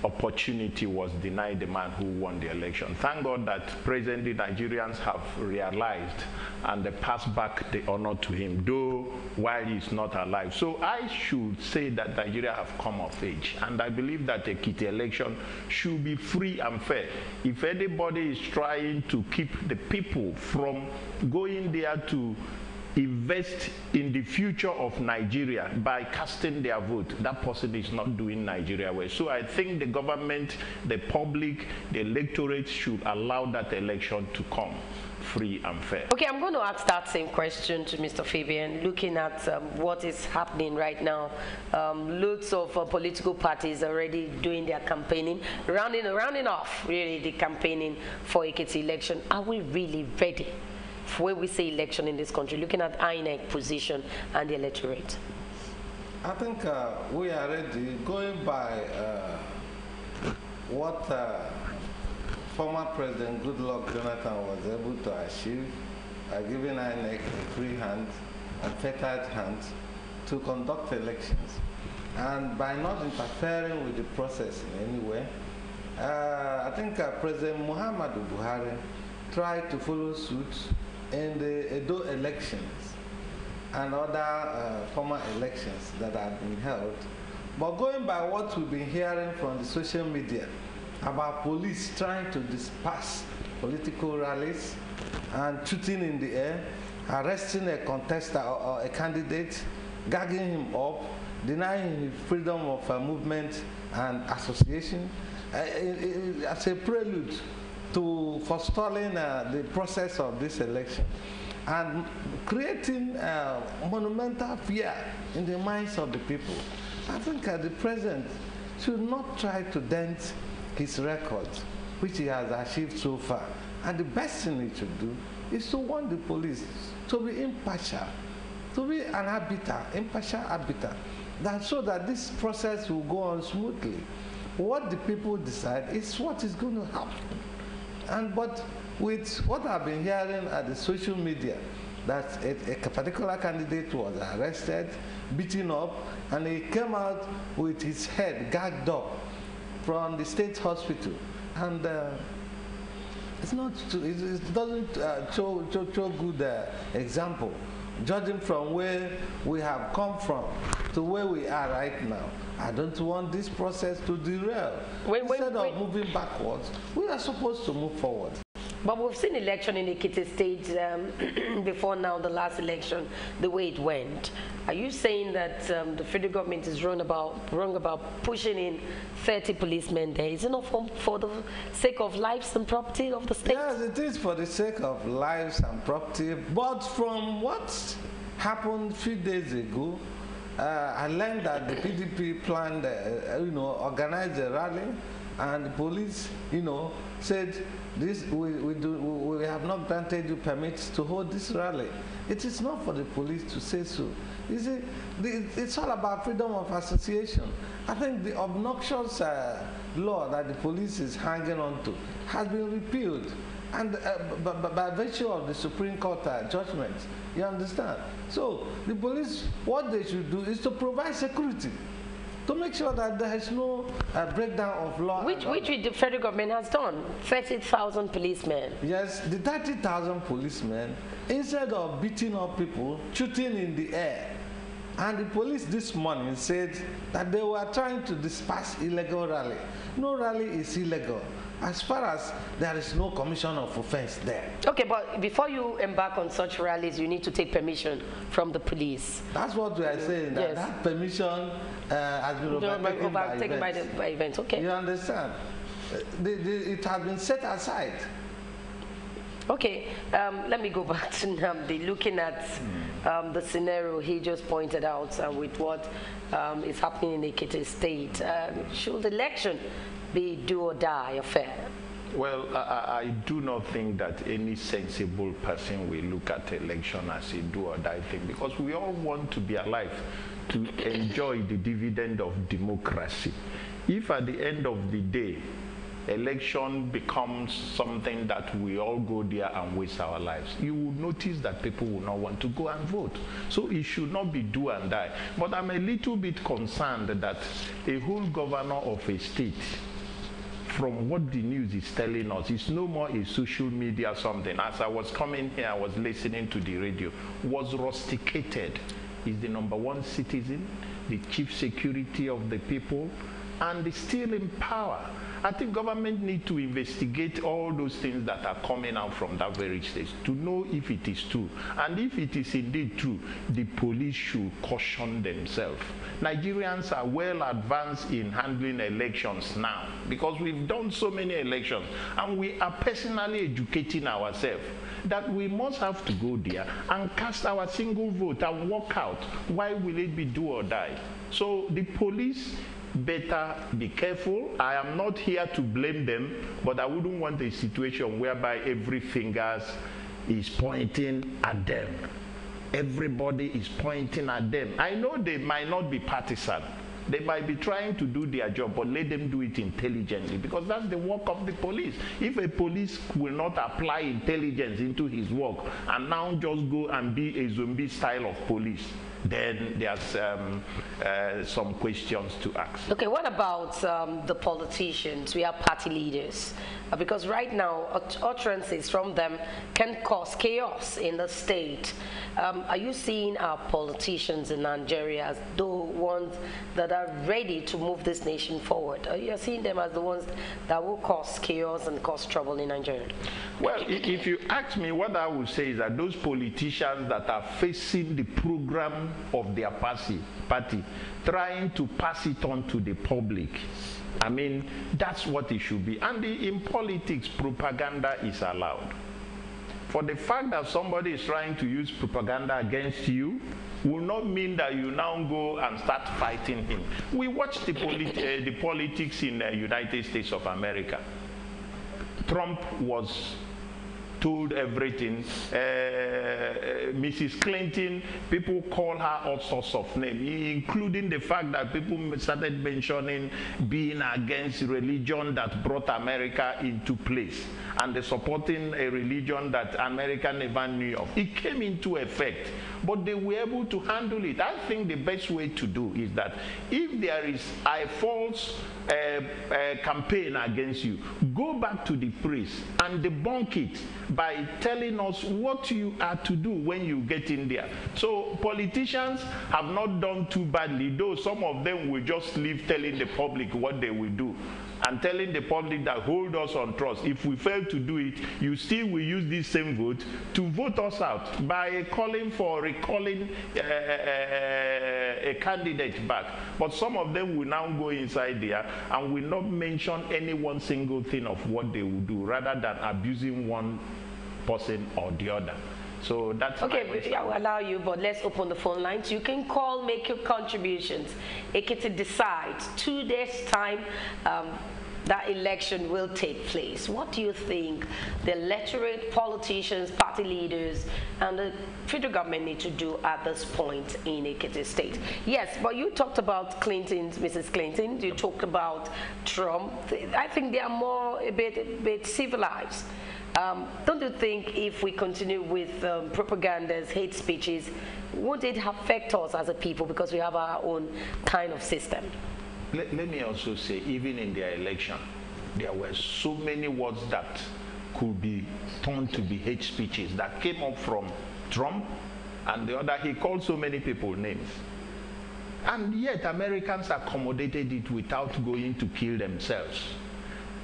opportunity was denied the man who won the election. Thank God that presently Nigerians have realized and they pass back the honor to him, though while he's not alive. So I should say that Nigeria have come of age, and I believe that the Ekiti election should be free and fair. If anybody is trying to keep the people from going there to invest in the future of Nigeria by casting their vote, that person is not doing Nigeria well. So I think the government, the public, the electorate should allow that election to come free and fair. Okay, I'm going to ask that same question to Mr. Fabian, looking at what is happening right now. Lots of political parties already doing their campaigning, rounding off really the campaigning for Ekiti election. Are we really ready when we say election in this country, looking at INEC position and the electorate? I think we are ready, going by what former President Goodluck Jonathan was able to achieve, giving INEC a free hand and fettered hands to conduct elections. And by not interfering with the process in any way, I think President Muhammadu Buhari tried to follow suit in the Edo elections and other former elections that have been held. But going by what we've been hearing from the social media about police trying to disperse political rallies and shooting in the air, arresting a contestant or a candidate, gagging him up, denying him freedom of movement and association, as a prelude to forestalling the process of this election and creating monumental fear in the minds of the people. I think the president should not try to dent his record, which he has achieved so far. And the best thing he should do is to want the police to be impartial, to be an arbiter, impartial arbiter, so that this process will go on smoothly. What the people decide is what is going to happen. But with what I've been hearing at the social media, that a particular candidate was arrested, beaten up, and he came out with his head gagged up from the state hospital. And it doesn't show good example, judging from where we have come from to where we are right now. I don't want this process to derail. Instead of moving backwards, we are supposed to move forward. But we've seen election in Ekiti State before now, the last election, the way it went. Are you saying that the federal government is wrong about pushing in 30 policemen there? Is it not for the sake of lives and property of the state? Yes, it is for the sake of lives and property. But from what happened a few days ago, I learned that the PDP planned, organized a rally, and the police, said, we have not granted you permits to hold this rally. It is not for the police to say so. You see, it's all about freedom of association. I think the obnoxious law that the police is hanging on to has been repealed, and by virtue of the Supreme Court judgment, you understand? So the police, what they should do is to provide security, to make sure that there is no breakdown of law. Which the federal government has done. 30,000 policemen. Yes, the 30,000 policemen, instead of beating up people, shooting in the air. And the police this morning said that they were trying to disperse illegal rally. No rally is illegal, as far as there is no commission of offense there. Okay, but before you embark on such rallies, you need to take permission from the police. That's what we are saying, that yes. that permission has been overtaken by events. Okay. You understand? It has been set aside. Okay, let me go back to Nnamdi. Looking at the scenario he just pointed out with what is happening in Ekiti State, should the election be do or die affair? Well, I do not think that any sensible person will look at election as a do or die thing, because we all want to be alive to enjoy the dividend of democracy. If at the end of the day, election becomes something that we all go there and waste our lives, you will notice that people will not want to go and vote. So it should not be do and die. But I'm a little bit concerned that a whole governor of a state, from what the news is telling us, it's no more a social media something. As I was coming here, I was listening to the radio, was rusticated. Is the #1 citizen, the chief security of the people, and is still in power. I think government need to investigate all those things that are coming out from that very stage to know if it is true. And if it is indeed true, the police should caution themselves. Nigerians are well advanced in handling elections now, because we've done so many elections, and we are personally educating ourselves that we must have to go there and cast our single vote and walk out. Why will it be do or die? So the police better be careful. I am not here to blame them, but I wouldn't want a situation whereby every finger is pointing at them. Everybody is pointing at them. I know they might not be partisan. They might be trying to do their job, but let them do it intelligently, because that's the work of the police. If a police will not apply intelligence into his work and now just go and be a zombie style of police, then there's some questions to ask. Okay, what about the politicians? We are party leaders. Because right now, utterances from them can cause chaos in the state. Are you seeing our politicians in Nigeria as the ones that are ready to move this nation forward? Are you seeing them as the ones that will cause chaos and cause trouble in Nigeria? Well, if you ask me, what I would say is that those politicians that are facing the program of their party, trying to pass it on to the public, I mean, that's what it should be. And in politics, propaganda is allowed. For the fact that somebody is trying to use propaganda against you will not mean that you now go and start fighting him. We watched the politics in the United States of America. Trump was told everything. Mrs. Clinton, people call her all sorts of names, including the fact that people started mentioning being against religion that brought America into place, and supporting a religion that America never knew of. It came into effect, but they were able to handle it. I think the best way to do is that if there is a false campaign against you, go back to the priest and debunk it by telling us what you are to do when you get in there. So politicians have not done too badly, though some of them will just leave telling the public what they will do. and telling the public that hold us on trust. If we fail to do it, you still will use this same vote to vote us out by calling for recalling a candidate back. But some of them will now go inside there and will not mention any one single thing of what they will do, rather than abusing one person or the other. So that's okay. I will allow you, but let's open the phone lines. You can call, make your contributions. Ekiti decides 2 days' time that election will take place. What do you think the electorate, politicians, party leaders, and the federal government need to do at this point in Ekiti State? Yes, but you talked about Mrs. Clinton. You talked about Trump. I think they are more a bit civilized. Don't you think if we continue with propagandas, hate speeches, won't it affect us as a people because we have our own kind of system? Let me also say, even in their election, there were so many words that could be turned to be hate speeches that came up from Trump, and the other, he called so many people names. And yet Americans accommodated it without going to kill themselves.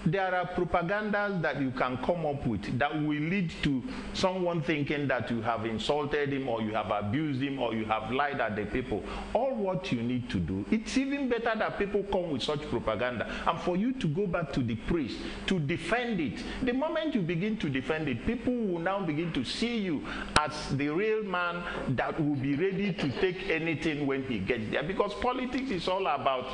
There are propagandas that you can come up with that will lead to someone thinking that you have insulted him, or you have abused him, or you have lied at the people. All what you need to do, it's even better that people come with such propaganda and for you to go back to the priest to defend it. The moment you begin to defend it, people will now begin to see you as the real man that will be ready to take anything when he gets there. Because politics is all about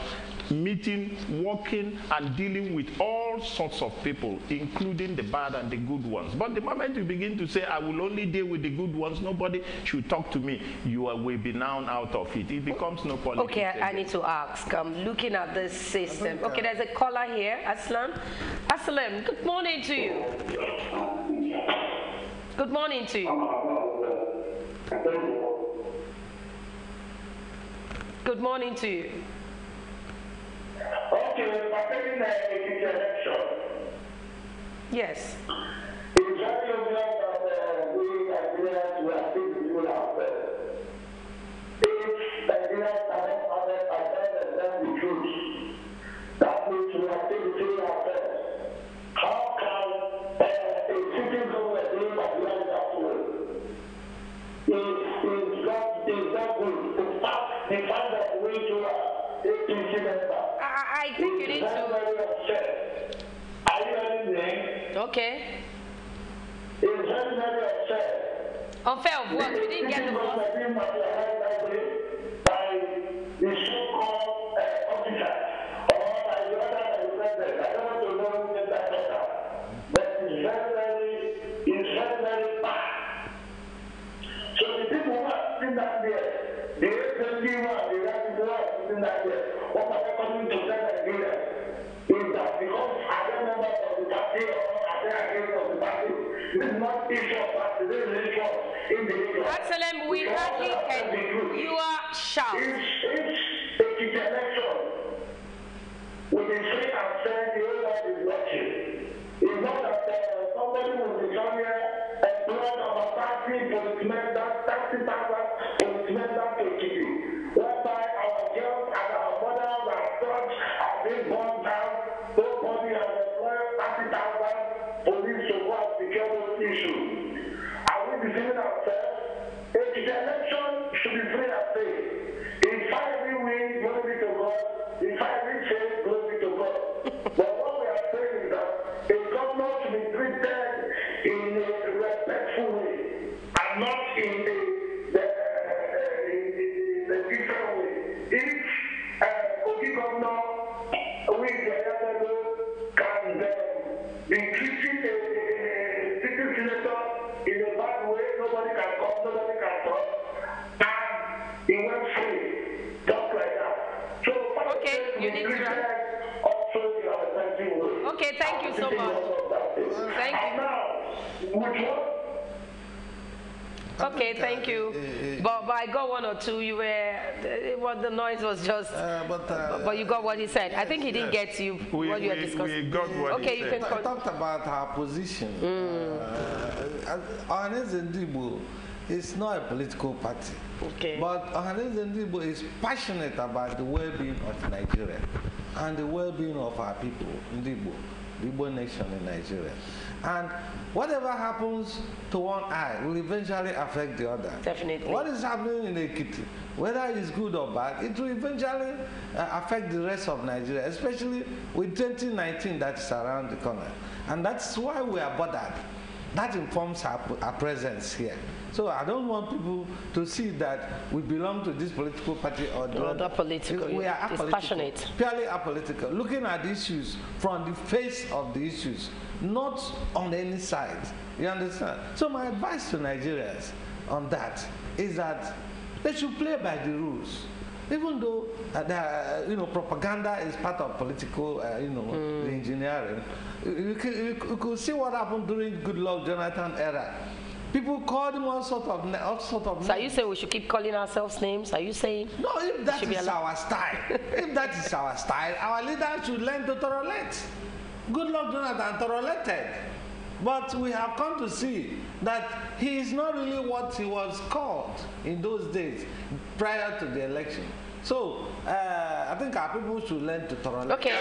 meeting, working, and dealing with all sorts of people, including the bad and the good ones. But the moment you begin to say, I will only deal with the good ones, nobody should talk to me, you will be now out of it. It becomes no politics. Okay, I need to ask, looking at this system. Okay, there's a caller here, Aslam. Aslam, good morning to you. Good morning to you. Good morning to you. Okay, participating in the election. Yes. It's very obvious that we Nigerians we are still people ourselves. If Nigerians cannot understand the truth, that means we are still between ourselves. How can a sitting government do Nigerians that way? It's not good. In fact, they find that way to APC member. I think you need to. Are you listening? Okay. It's very upset. Unfair of what? We didn't get the vote. By the so-called officer or by the other president. I don't want to know who that better. But it's very bad. So the people who are sitting down there, the SMD one, the right people who are sitting down there, what are they coming to tell Nigeria? Is that because I don't know about the party or I don't against of the party, this is not issue of party, this is issue of individual. Excellent, we hardly can. You are sharp. It's election. With the free and fair, the whole world is watching. It's not that somebody will be coming here and blood of a party policemen, that 30,000 policemen that to keep you. Whereby our girls and our mothers and sons are being born down, nobody has employed 30,000 police to go and secure those issues. Are we deceiving ourselves? If the election should be free and fair. If I win, glory to God. If I fail, glory to God. But what we are saying is that a government should be treated in a respectful way and not in the different way. If Kogi governor, we can be treating a city senator in a bad way, nobody can come, nobody can talk, and he went free, just like that. So, okay, you need to run. Okay, thank you so much. Thank you. Okay, thank you. But I got one or two. You were, the noise was just. But you got what he said. I think he didn't get you what you were discussing. We got what okay, he you said. can. I talked about our position. is not a political party. Okay. But Ohaneze Ndigbo is passionate about the well-being of Nigeria and the well-being of our people, Ndigbo, the Igbo nation in Nigeria. And whatever happens to one eye will eventually affect the other. Definitely. What is happening in Ekiti, whether it's good or bad, it will eventually affect the rest of Nigeria, especially with 2019 that's around the corner. And that's why we are bothered. That informs our presence here. So I don't want people to see that we belong to this political party or the other. Political. We are apolitical, passionate. purely apolitical, looking at the issues from the face of the issues, not on any side. You understand? So my advice to Nigerians on that is that they should play by the rules. Even though propaganda is part of political, the engineering. You could see what happened during Goodluck Jonathan era. People called him all sort of So are you saying we should keep calling ourselves names? Are you saying? No, if that is our style, if that is our style, our leaders should learn to tolerate. Goodluck Jonathan tolerated. But we have come to see that he is not really what he was called in those days prior to the election. So I think our people should learn to tolerate. Okay.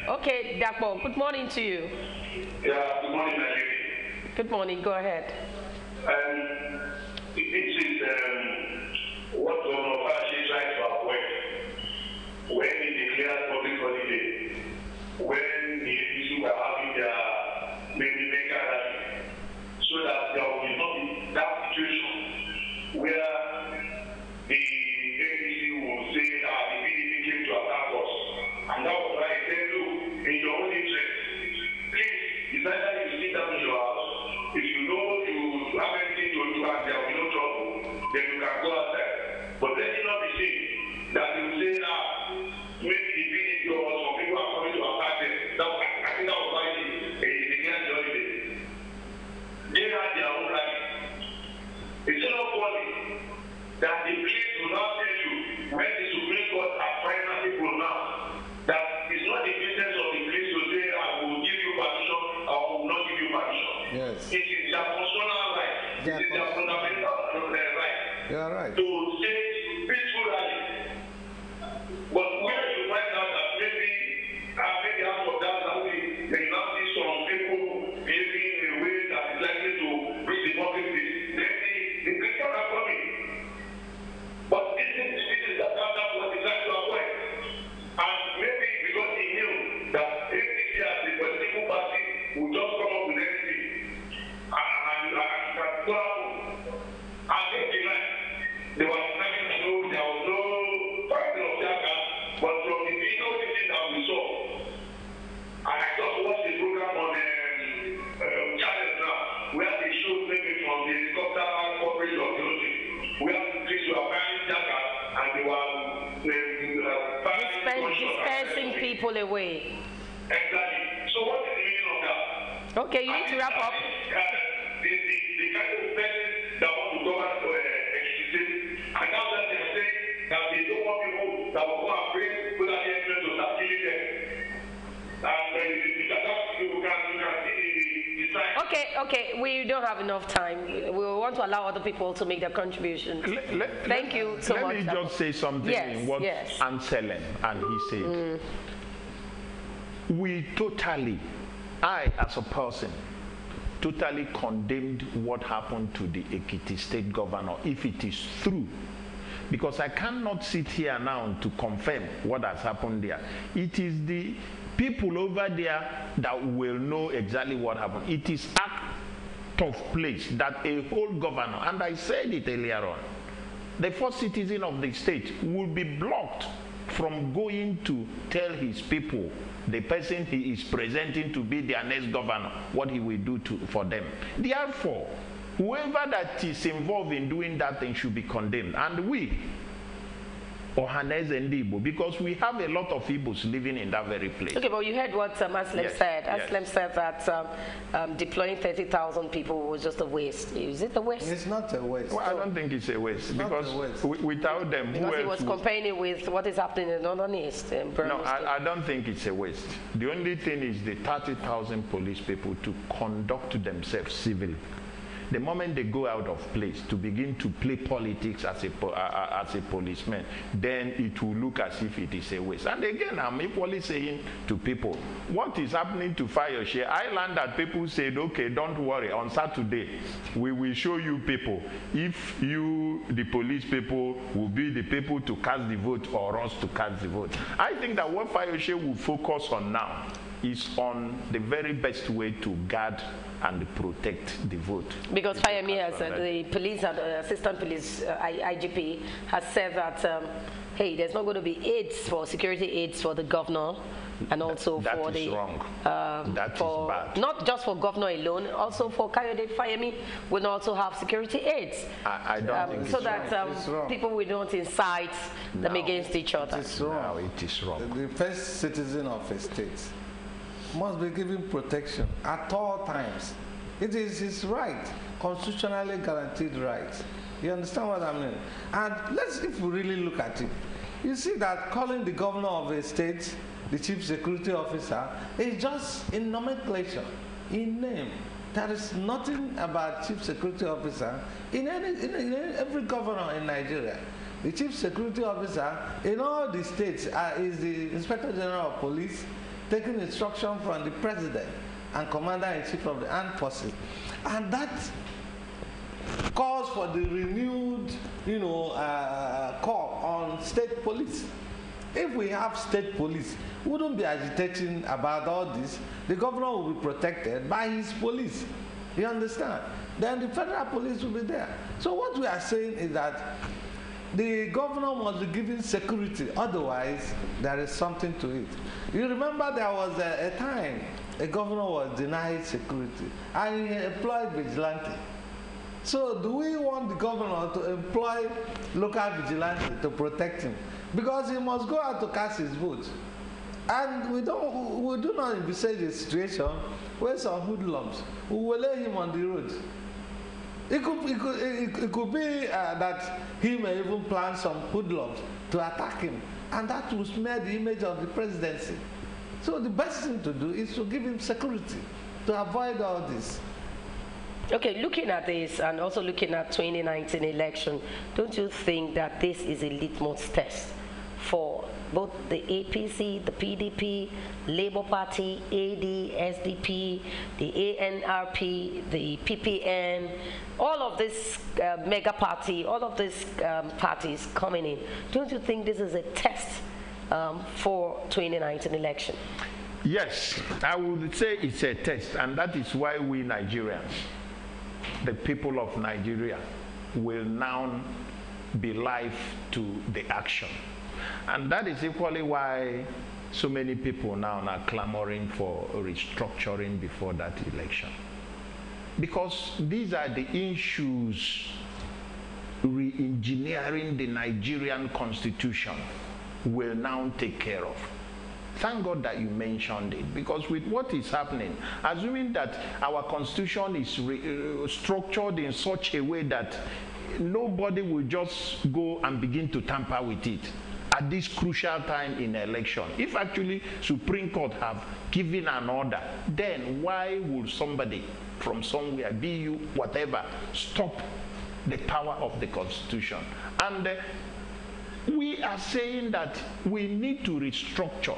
Okay, Dapo, good morning to you. Yeah, good morning, Nigeria. Good morning, go ahead. This is what Governor Fashi tried to avoid when he declared public holiday, when the people were having their maybe mega rally, so that there will not be that situation where the APC will say, the PDP came to attack us. And that was why he said, look, in your own interest, please, it's either you sit down in your house. If you know you have anything to do and there will be no trouble, then you can go outside. But let it not be seen that you say, maybe the PDP or some people are coming to attack them. I think that was why he declared the holiday. They had their own rally. It's not funny that the police will not tell you when the Supreme Court are final people now that it's not the business of the police to say, I will give you permission or I will not give you permission. Yes. It is their personal right. It is their fundamental right. You are right. To say peaceful rally. But where you find out that maybe out of that rally, they now see some people behaving in a way that is likely to bring the public peace, then the picture are coming. But this is that's what is like to avoid. And maybe because he knew that APC as the political party would just come up with anything. And think there was nothing to do, there was no fighting of that, but from the video that we saw, and I just watched the program on channel now, where they showed maybe from the helicopter coverage of the ocean, where the police were firing jackets and they were dispersing people away. Exactly. So what is the meaning of that? Okay, you need to wrap up. The kind of person that want to govern and now that they're saying that they don't want people that will go and bring people that are to start killing them. Okay, we don't have enough time. We want to allow other people to make their contribution. Thank you so much. Let me just say something in what Anselm and he said. We totally, I as a person, totally condemned what happened to the Ekiti state governor, if it is true. Because I cannot sit here now to confirm what has happened there. It is the people over there that will know exactly what happened. It is act of place that a whole governor, and I said it earlier on, the first citizen of the state will be blocked from going to tell his people, the person he is presenting to be their next governor, what he will do for them. Therefore, whoever that is involved in doing that thing should be condemned. And we, Ohaneze Ndigbo, because we have a lot of Igbos living in that very place. Okay, but you heard what Aslam said. Aslam said that deploying 30,000 people was just a waste. Is it a waste? It's not a waste. Well, I don't think it's a waste, because without them, because he was comparing it with what is happening in the Northern East. No, I don't think it's a waste. The only thing is the 30,000 police people to conduct themselves civilly. the moment they go out of place to begin to play politics as a policeman, then it will look as if it is a waste. And again, I'm equally saying to people, what is happening to Fayose? I learned that people said, okay, don't worry, on Saturday, we will show you people. If you, the police people, will be the people to cast the vote or us to cast the vote. I think that what Fayose will focus on now is on the very best way to guard and protect the vote. Because Fayemi has, the police, assistant police IGP, has said that, hey, there's not going to be aids for security aids for the governor, and also that for is the wrong. That for, is bad. Not just for governor alone, also for Kayode Fayemi will also have security aids. I don't think so it's that wrong. People will not incite them against each other. It is wrong. No, it is wrong. The first citizen of a state must be given protection at all times. It is his right, constitutionally guaranteed right. You understand what I mean? And if we really look at it, you see that calling the governor of a state the chief security officer is just in nomenclature, in name. There is nothing about chief security officer in every governor in Nigeria. The chief security officer in all the states is the Inspector General of Police, taking instruction from the President and Commander-in-Chief of the Armed Forces. And that calls for the renewed, call on state police. If we have state police, we wouldn't be agitating about all this. The governor will be protected by his police. You understand? Then the federal police will be there. So what we are saying is that the governor must be given security. Otherwise, there is something to it. You remember there was a time a governor was denied security and he employed vigilante. So do we want the governor to employ local vigilante to protect him? Because he must go out to cast his vote. And we do not envisage a situation where some hoodlums will lay him on the road. It could be that he may even plan some hoodlums to attack him, and that will smear the image of the presidency. So the best thing to do is to give him security to avoid all this. Okay, looking at this and also looking at 2019 election, don't you think that this is a litmus test for both the APC, the PDP, Labour Party, AD, SDP, the ANRP, the PPN, all of this mega party, all of these parties coming in? Don't you think this is a test for 2019 election? Yes, I would say it's a test, and that is why we Nigerians, the people of Nigeria, will now be live to the action. And that is equally why so many people now are clamoring for restructuring before that election. Because these are the issues re-engineering the Nigerian constitution will now take care of. Thank God that you mentioned it, because with what is happening, assuming that our constitution is structured in such a way that nobody will just go and begin to tamper with it at this crucial time in election. If actually Supreme Court have given an order, then why would somebody from somewhere, be you, whatever, stop the power of the constitution? And we are saying that we need to restructure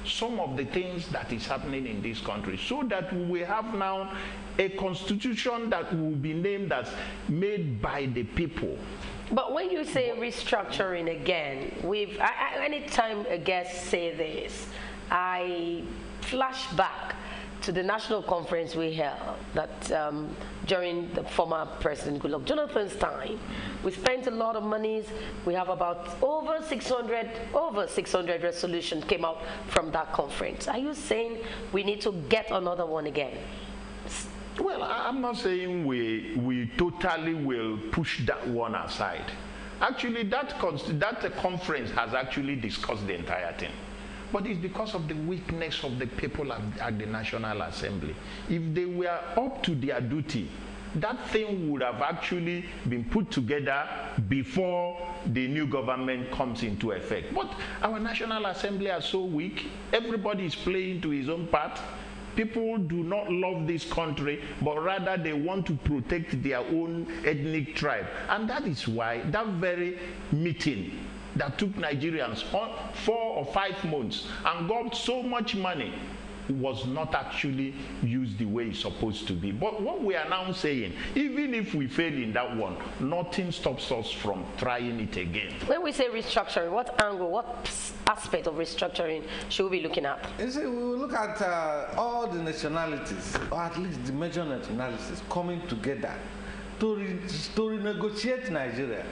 some of the things that is happening in this country so that we have now a constitution that will be named as made by the people. But when you say restructuring again, anytime a guest say this, I flash back to the national conference we held that during the former President Goodluck Jonathan's time. We spent a lot of monies. We have about over 600 resolutions came out from that conference. Are you saying we need to get another one again? Well, I'm not saying we totally will push that one aside. Actually, that conference has actually discussed the entire thing. But it's because of the weakness of the people at the National Assembly. If they were up to their duty, that thing would have actually been put together before the new government comes into effect. But our National Assembly are so weak. Everybody is playing to his own part. People do not love this country, but rather they want to protect their own ethnic tribe. And that is why that very meeting that took Nigerians on 4 or 5 months and got so much money was not actually used the way it's supposed to be. But what we are now saying, even if we fail in that one, nothing stops us from trying it again. When we say restructuring, what angle, what aspect of restructuring should we be looking at? You see, we will look at all the nationalities, or at least the major nationalities, coming together to renegotiate Nigeria.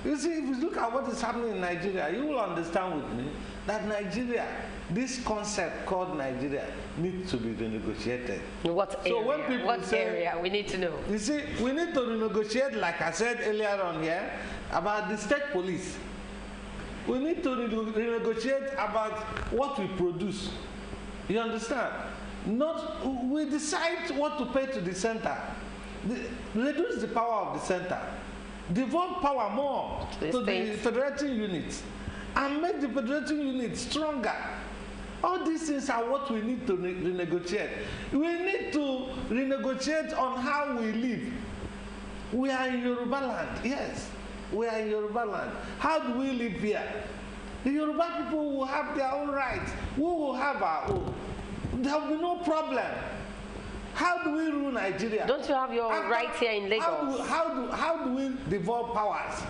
You see, if you look at what is happening in Nigeria, you will understand with me that Nigeria, this concept called Nigeria, needs to be renegotiated. What area? So when people what say, area? We need to know. You see, we need to renegotiate, like I said earlier on here, about the state police. We need to renegotiate about what we produce. You understand? We decide what to pay to the center. Reduce the power of the center. Devolve power more to the federating units and make the federating units stronger. All these things are what we need to renegotiate. We need to renegotiate on how we live. We are in Yoruba land, yes. We are in Yoruba land. How do we live here? The Yoruba people will have their own rights. We will have our own. There will be no problem. How do we rule Nigeria? Don't you have your right here in Lagos? How do we devolve powers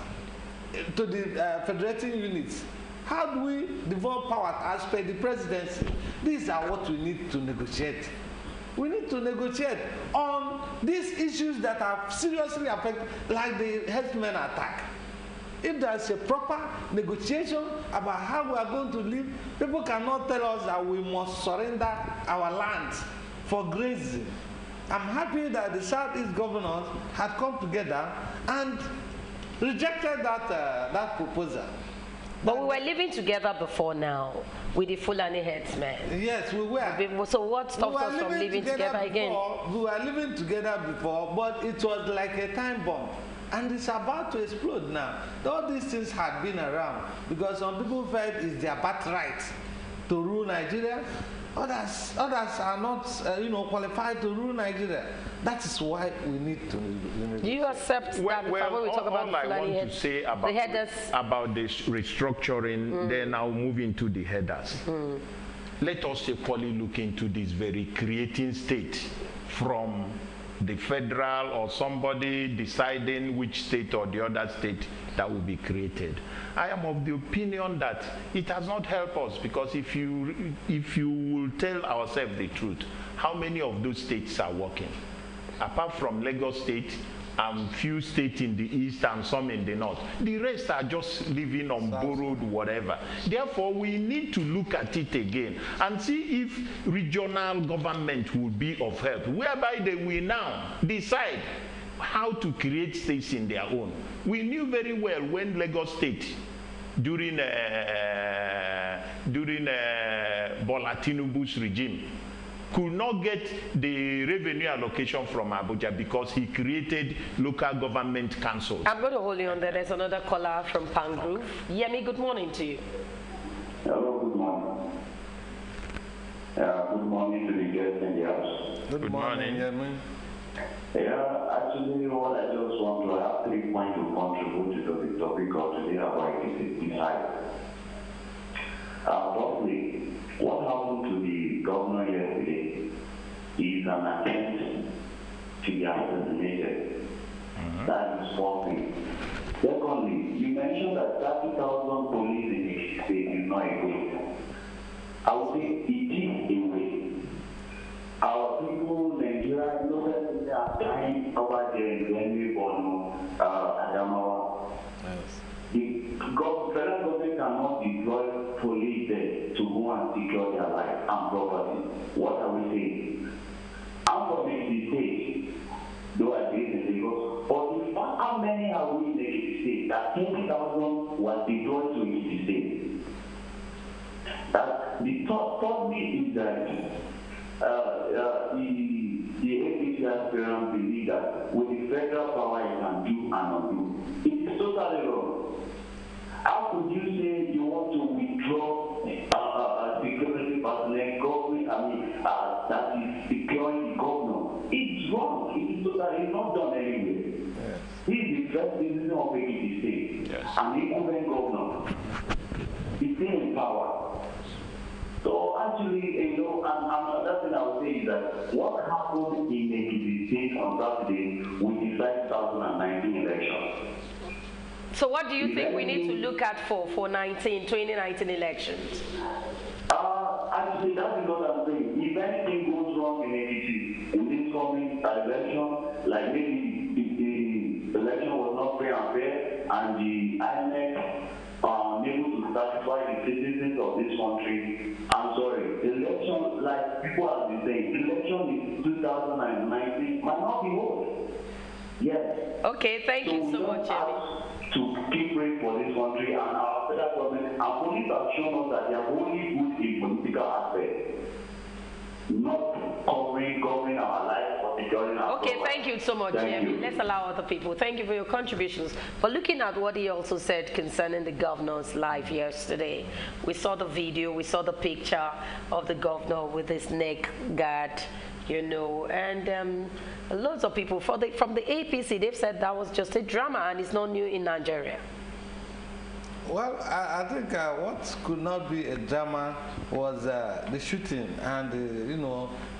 to the federating units? How do we devolve powers as per the presidency? These are what we need to negotiate. We need to negotiate on these issues that are seriously affected, like the herdsmen attack. If there's a proper negotiation about how we are going to live, people cannot tell us that we must surrender our lands for grazing. I'm happy that the Southeast governors had come together and rejected that proposal. But we were living together before now with the Fulani headsmen. Yes, we were. So what stops us from living together again? We were living together before, but it was like a time bomb. And it's about to explode now. All these things had been around because some people felt it's their birthright to rule Nigeria. Others are not, qualified to rule Nigeria. That is why we need to. Do you accept that? Well, when we talk about all I want to say about this restructuring, then I'll move into the headers. Let us equally look into this very creating state from the federal or somebody deciding which state or the other state that will be created. I am of the opinion that it has not helped us, because if you will tell ourselves the truth, how many of those states are working? Apart from Lagos State and few states in the east and some in the north, the rest are just living on borrowed whatever. Therefore, we need to look at it again and see if regional government will be of help, whereby they will now decide how to create states in their own. We knew very well when Lagos State, during Bola Tinubu's regime, could not get the revenue allocation from Abuja because he created local government councils. I'm going to hold you on there. There's another caller from Pangrove. Yemi, good morning to you. Hello, good morning. Good morning to the guests in the house. Good morning, Yemi. Yeah, actually, what I just want to have 3 points to contribute to the topic of today about decide. Firstly, what happened to the governor yesterday is an attempt to be assassinated. That is one thing. Secondly, you mentioned that 30,000 police in each state is not a way. I would say it is a way. Our people, Nigeria, they are dying over there in Benue, Borno, Adamawa. Yes. The federal government cannot deploy police there to go and secure their life and property. What are we saying? I'm from the state, though I live in Lagos, but how many are we in the state? That 20,000 was deployed to each state. That the third bit is that the APC aspirant believe that with the federal power you can do and undo. It is totally wrong. How could you say you want to withdraw security personnel, government, that is is not done anyway. Yes. He's the first citizen of Ekiti State, yes, and the incumbent governor. He's still in power. So actually, another thing I would say is that what happened in Ekiti State on Saturday will decide 2019 election. So what do you think we need to look at for 2019 elections? Actually, that is what I'm saying. If anything goes wrong in Ekiti in this coming election, like maybe if the election was not fair and fair, and the INEC able to satisfy the citizens of this country, I'm sorry, election, like people have been saying, election in 2019 might not be hold. Yes. Okay, thank you so much, to keep praying for this country, and our federal government and police have shown us that they are only good in political aspects, not covering our lives or securing our Okay, thank you so much, Jeremy. Let's allow other people. Thank you for your contributions. But looking at what he also said concerning the governor's life yesterday, we saw the video, we saw the picture of the governor with his neck guard, you know, and loads of people from the APC, they've said that was just a drama and it's not new in Nigeria. Well, I think what could not be a drama was the shooting and,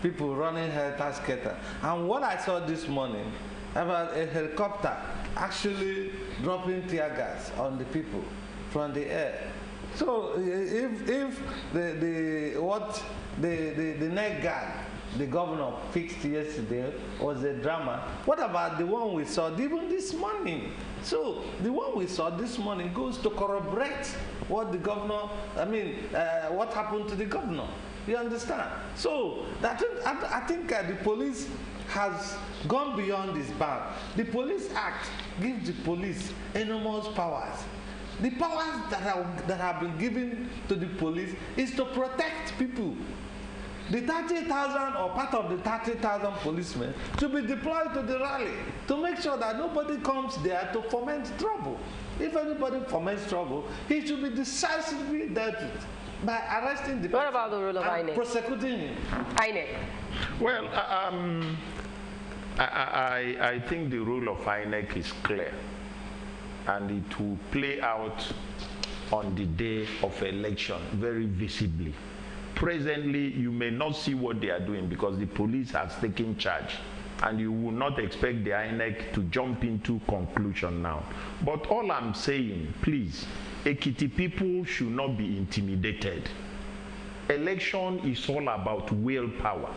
people running helter-skelter. And what I saw this morning about a helicopter actually dropping tear gas on the people from the air. So if the neck guard the governor fixed yesterday was a drama, what about the one we saw even this morning? So the one we saw this morning goes to corroborate what the governor, what happened to the governor. You understand? So I think the police has gone beyond this bound. The Police Act gives the police enormous powers. The powers that have been given to the police is to protect people. The 30,000 or part of the 30,000 policemen should be deployed to the rally to make sure that nobody comes there to foment trouble. If anybody foments trouble, he should be decisively dealt with by arresting the person. What about the role of INEC? Prosecuting him. INEC. Well, I think the role of INEC is clear, and it will play out on the day of election very visibly. Presently, you may not see what they are doing because the police has taken charge, and you will not expect the INEC to jump into conclusion now. But all I'm saying, please, Ekiti people should not be intimidated. Election is all about willpower.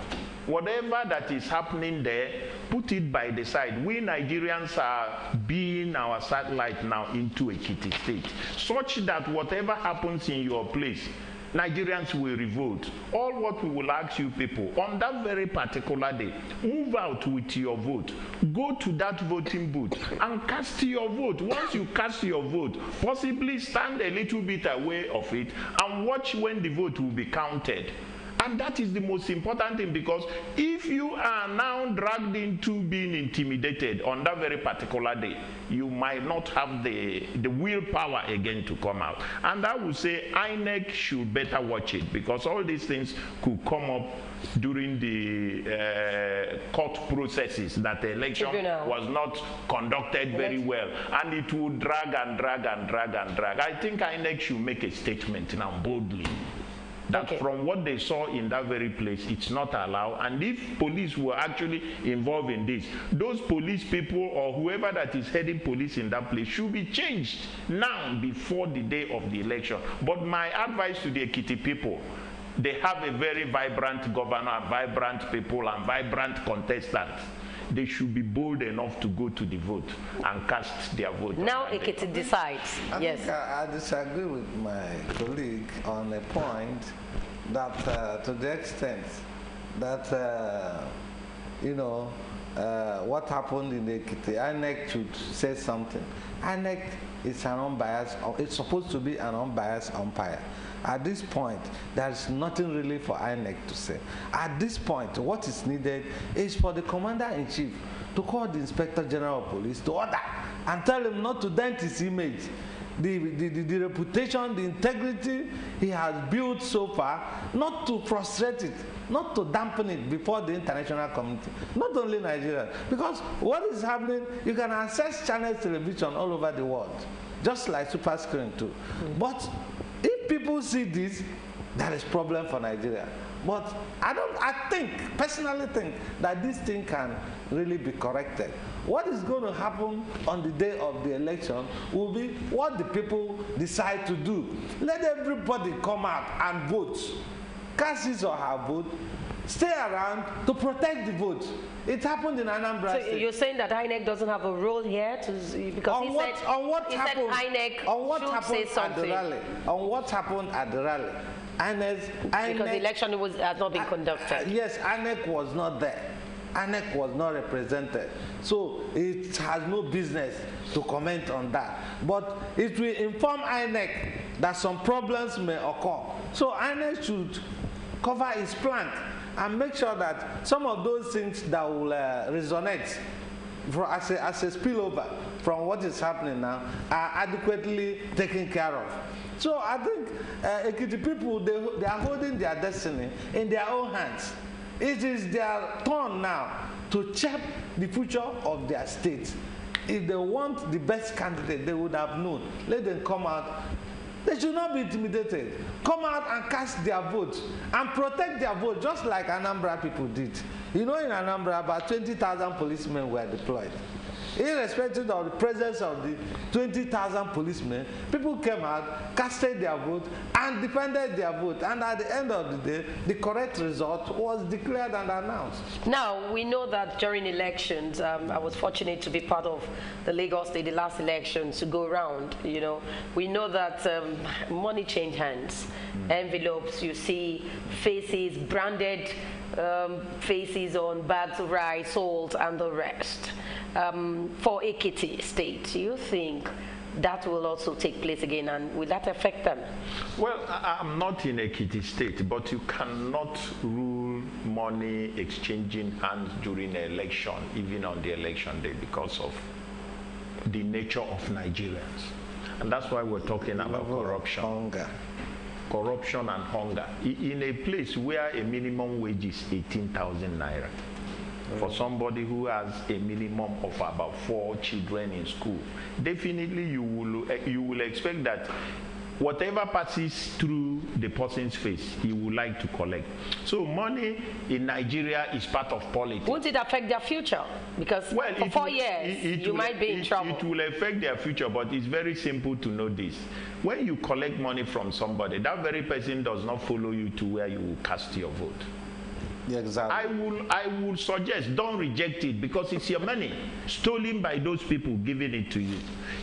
Whatever that is happening there, put it by the side. We Nigerians are being our satellite now into Ekiti State, such that whatever happens in your place, Nigerians will revolt. All what we will ask you people, on that very particular day, move out with your vote. Go to that voting booth and cast your vote. Once you cast your vote, possibly stand a little bit away of it and watch when the vote will be counted. And that is the most important thing, because if you are now dragged into being intimidated on that very particular day, you might not have the willpower again to come out. And I would say INEC should better watch it, because all these things could come up during the court processes, that the election was not conducted very well, and it will drag and drag and drag and drag. I think INEC should make a statement now boldly that from what they saw in that very place, it's not allowed. And if police were actually involved in this, those police people or whoever that is heading police in that place should be changed now before the day of the election. But my advice to the Ekiti people, they have a very vibrant governor, vibrant people, and vibrant contestants. They should be bold enough to go to the vote and cast their vote. Now Ekiti decides. I think I disagree with my colleague on a point that to the extent that, what happened in Ekiti, INEC should say something. INEC is an unbiased, it's supposed to be an unbiased umpire. At this point, there is nothing really for INEC to say. At this point, what is needed is for the Commander-in-Chief to call the Inspector General of Police to order and tell him not to dent his image the reputation, the integrity he has built so far, not to frustrate it, not to dampen it before the international community, not only Nigeria. Because what is happening, you can access channel television all over the world, just like Super Screen too. But if people see this, there is problem for Nigeria. But I personally think that this thing can really be corrected. What is going to happen on the day of the election will be what the people decide to do. Let everybody come out and vote. Cast his or her vote. Stay around to protect the vote. It happened in Anambra State. So you're saying that INEC doesn't have a role here because he said INEC should say something. On what happened at the rally. Because the election has not been conducted. Yes, INEC was not there. INEC was not represented. So it has no business to comment on that. But it will inform INEC that some problems may occur. So INEC should cover its plant and make sure that some of those things that will resonate as a spillover from what is happening now are adequately taken care of. So I think Ekiti people, they are holding their destiny in their own hands. It is their turn now to shape the future of their state. If they want the best candidate, they would have known. Let them come out. They should not be intimidated. Come out and cast their vote and protect their vote, just like Anambra people did. You know, in Anambra, about 20,000 policemen were deployed. Irrespective of the presence of the 20,000 policemen, people came out, casted their vote, and defended their vote. And at the end of the day, the correct result was declared and announced. Now, we know that during elections, I was fortunate to be part of the Lagos State, the last elections, to go around. You know, we know that money changed hands. Envelopes, you see faces, branded faces on bags of rice, salt, and the rest. For Ekiti State, do you think that will also take place again, and will that affect them? Well, I'm not in Ekiti State, but you cannot rule money exchanging hands during an election, even on the election day, because of the nature of Nigerians. And that's why we're talking about corruption. Hunger. Corruption and hunger. In a place where a minimum wage is 18,000 naira, for somebody who has a minimum of about 4 children in school, definitely you will expect that whatever passes through the person's face, he would like to collect. So money in Nigeria is part of politics. Won't it affect their future? Because for 4 years, you might be in trouble. It will affect their future, but it's very simple to know this. When you collect money from somebody, that very person does not follow you to where you will cast your vote. Yeah, exactly. I will suggest, don't reject it, because it's your money stolen by those people giving it to you.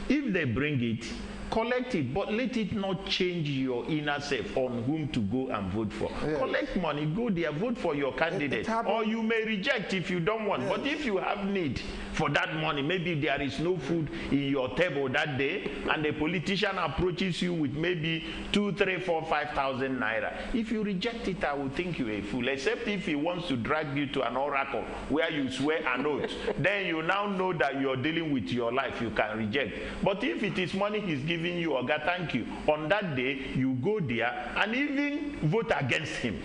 If they bring it, collect it, but let it not change your inner self on whom to go and vote for. Yes. Collect money, go there, vote for your candidate, or you may reject if you don't want. Yes. But if you have need for that money, maybe there is no food in your table that day, and the politician approaches you with maybe 2, 3, 4, 5,000 naira. If you reject it, I will think you a fool, except if he wants to drag you to an oracle where you swear an oath. Then you now know that you're dealing with your life, you can reject. But if it is money he's giving you, Oga, thank you, on that day you go there and even vote against him.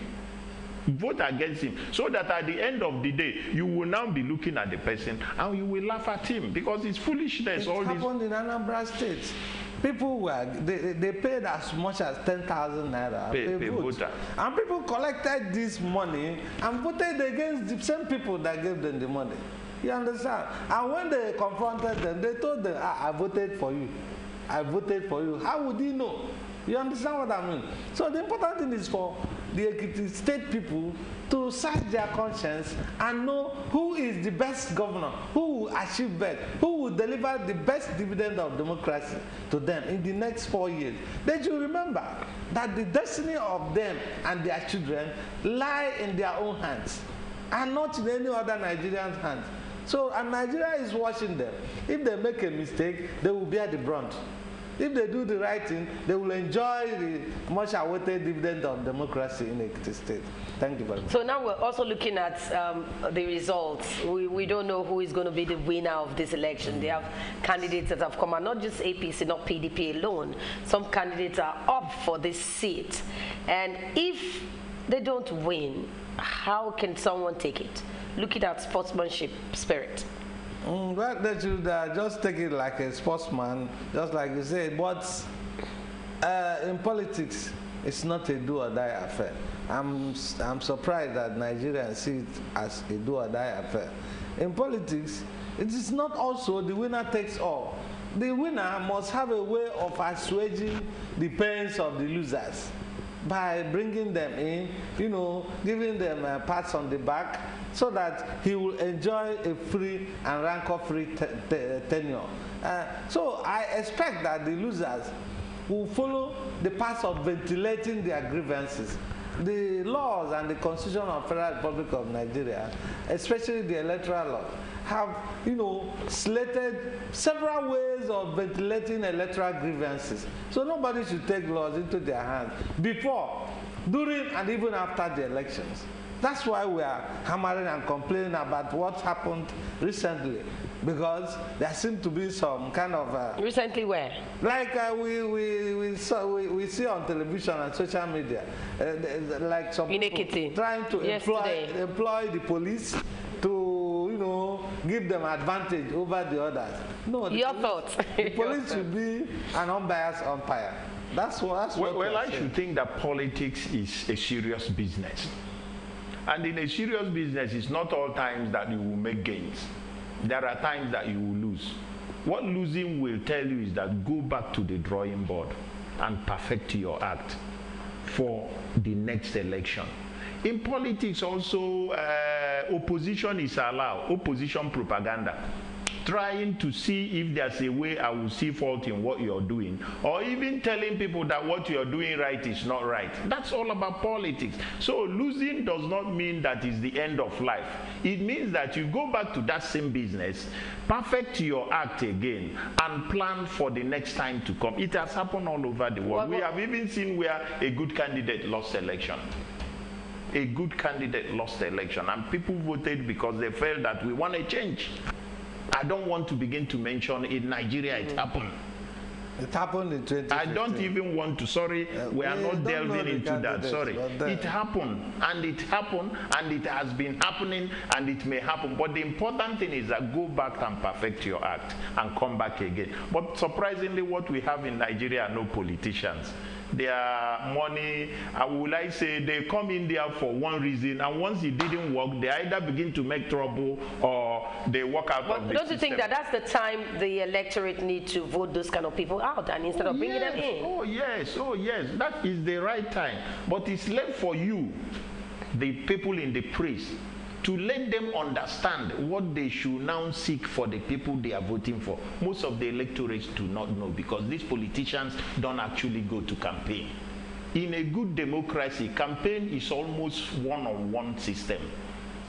Vote against him, so that at the end of the day you will now be looking at the person and you will laugh at him, because it's foolishness. It happened in Anambra State. People were they paid as much as 10,000 naira per vote. And people collected this money and voted against the same people that gave them the money. You understand? And when they confronted them, they told them, I voted for you. I voted for you. How would he know? You understand what I mean? So the important thing is for the Ekiti State people to search their conscience and know who is the best governor, who will achieve best, who will deliver the best dividend of democracy to them in the next 4 years. They should remember that the destiny of them and their children lie in their own hands and not in any other Nigerian's hands. So, and Nigeria is watching them. If they make a mistake, they will bear the brunt. If they do the right thing, they will enjoy the much awaited dividend of democracy in Ekiti State. Thank you very much. So now we're also looking at the results. We don't know who is going to be the winner of this election. They have candidates that have come out, not just APC, not PDP alone. Some candidates are up for this seat. And if they don't win, how can someone take it? Looking at sportsmanship spirit. Well, they should just take it like a sportsman, just like you said. But in politics, it's not a do-or-die affair. I'm surprised that Nigerians see it as a do-or-die affair. In politics, it is not also the winner takes all. The winner must have a way of assuaging the pains of the losers by bringing them in, you know, giving them pats on the back, so that he will enjoy a free and rancor-free tenure. So I expect that the losers will follow the path of ventilating their grievances. The laws and the Constitution of the Federal Republic of Nigeria, especially the electoral law, have, you know, slated several ways of ventilating electoral grievances. So nobody should take laws into their hands before, during, and even after the elections. That's why we are hammering and complaining about what happened recently, because there seemed to be some kind of recently where? Like we see on television and social media, like some people trying to employ the police to, you know, give them advantage over the others. No, your thoughts. The police should be an unbiased umpire. That's what. Well, I should think that politics is a serious business. And in a serious business, it's not all times that you will make gains. There are times that you will lose. What losing will tell you is that go back to the drawing board and perfect your act for the next election. In politics also, opposition is allowed, opposition propaganda. Trying to see if there's a way I will see fault in what you're doing, or even telling people that what you're doing right is not right. That's all about politics. So losing does not mean that is the end of life. It means that you go back to that same business, perfect your act again, and plan for the next time to come. It has happened all over the world. We have even seen where a good candidate lost election. A good candidate lost the election, and people voted because they felt that we want a change. I don't want to begin to mention in Nigeria it happened. It happened in 2015. I don't even want to, sorry, we are not delving into that, sorry. It happened, and it happened, and it has been happening, and it may happen. But the important thing is that go back and perfect your act and come back again. But surprisingly, what we have in Nigeria are no politicians. Their money, would I say, they come in there for one reason, and once it didn't work, they either begin to make trouble or they walk out of the Don't you think that that's the time the electorate need to vote those kind of people out, and instead of bringing them in? Oh yes, that is the right time. But it's left for you, the people in the press, to let them understand what they should now seek for the people they are voting for. Most of the electorates do not know, because these politicians don't actually go to campaign. In a good democracy, campaign is almost one-on-one system.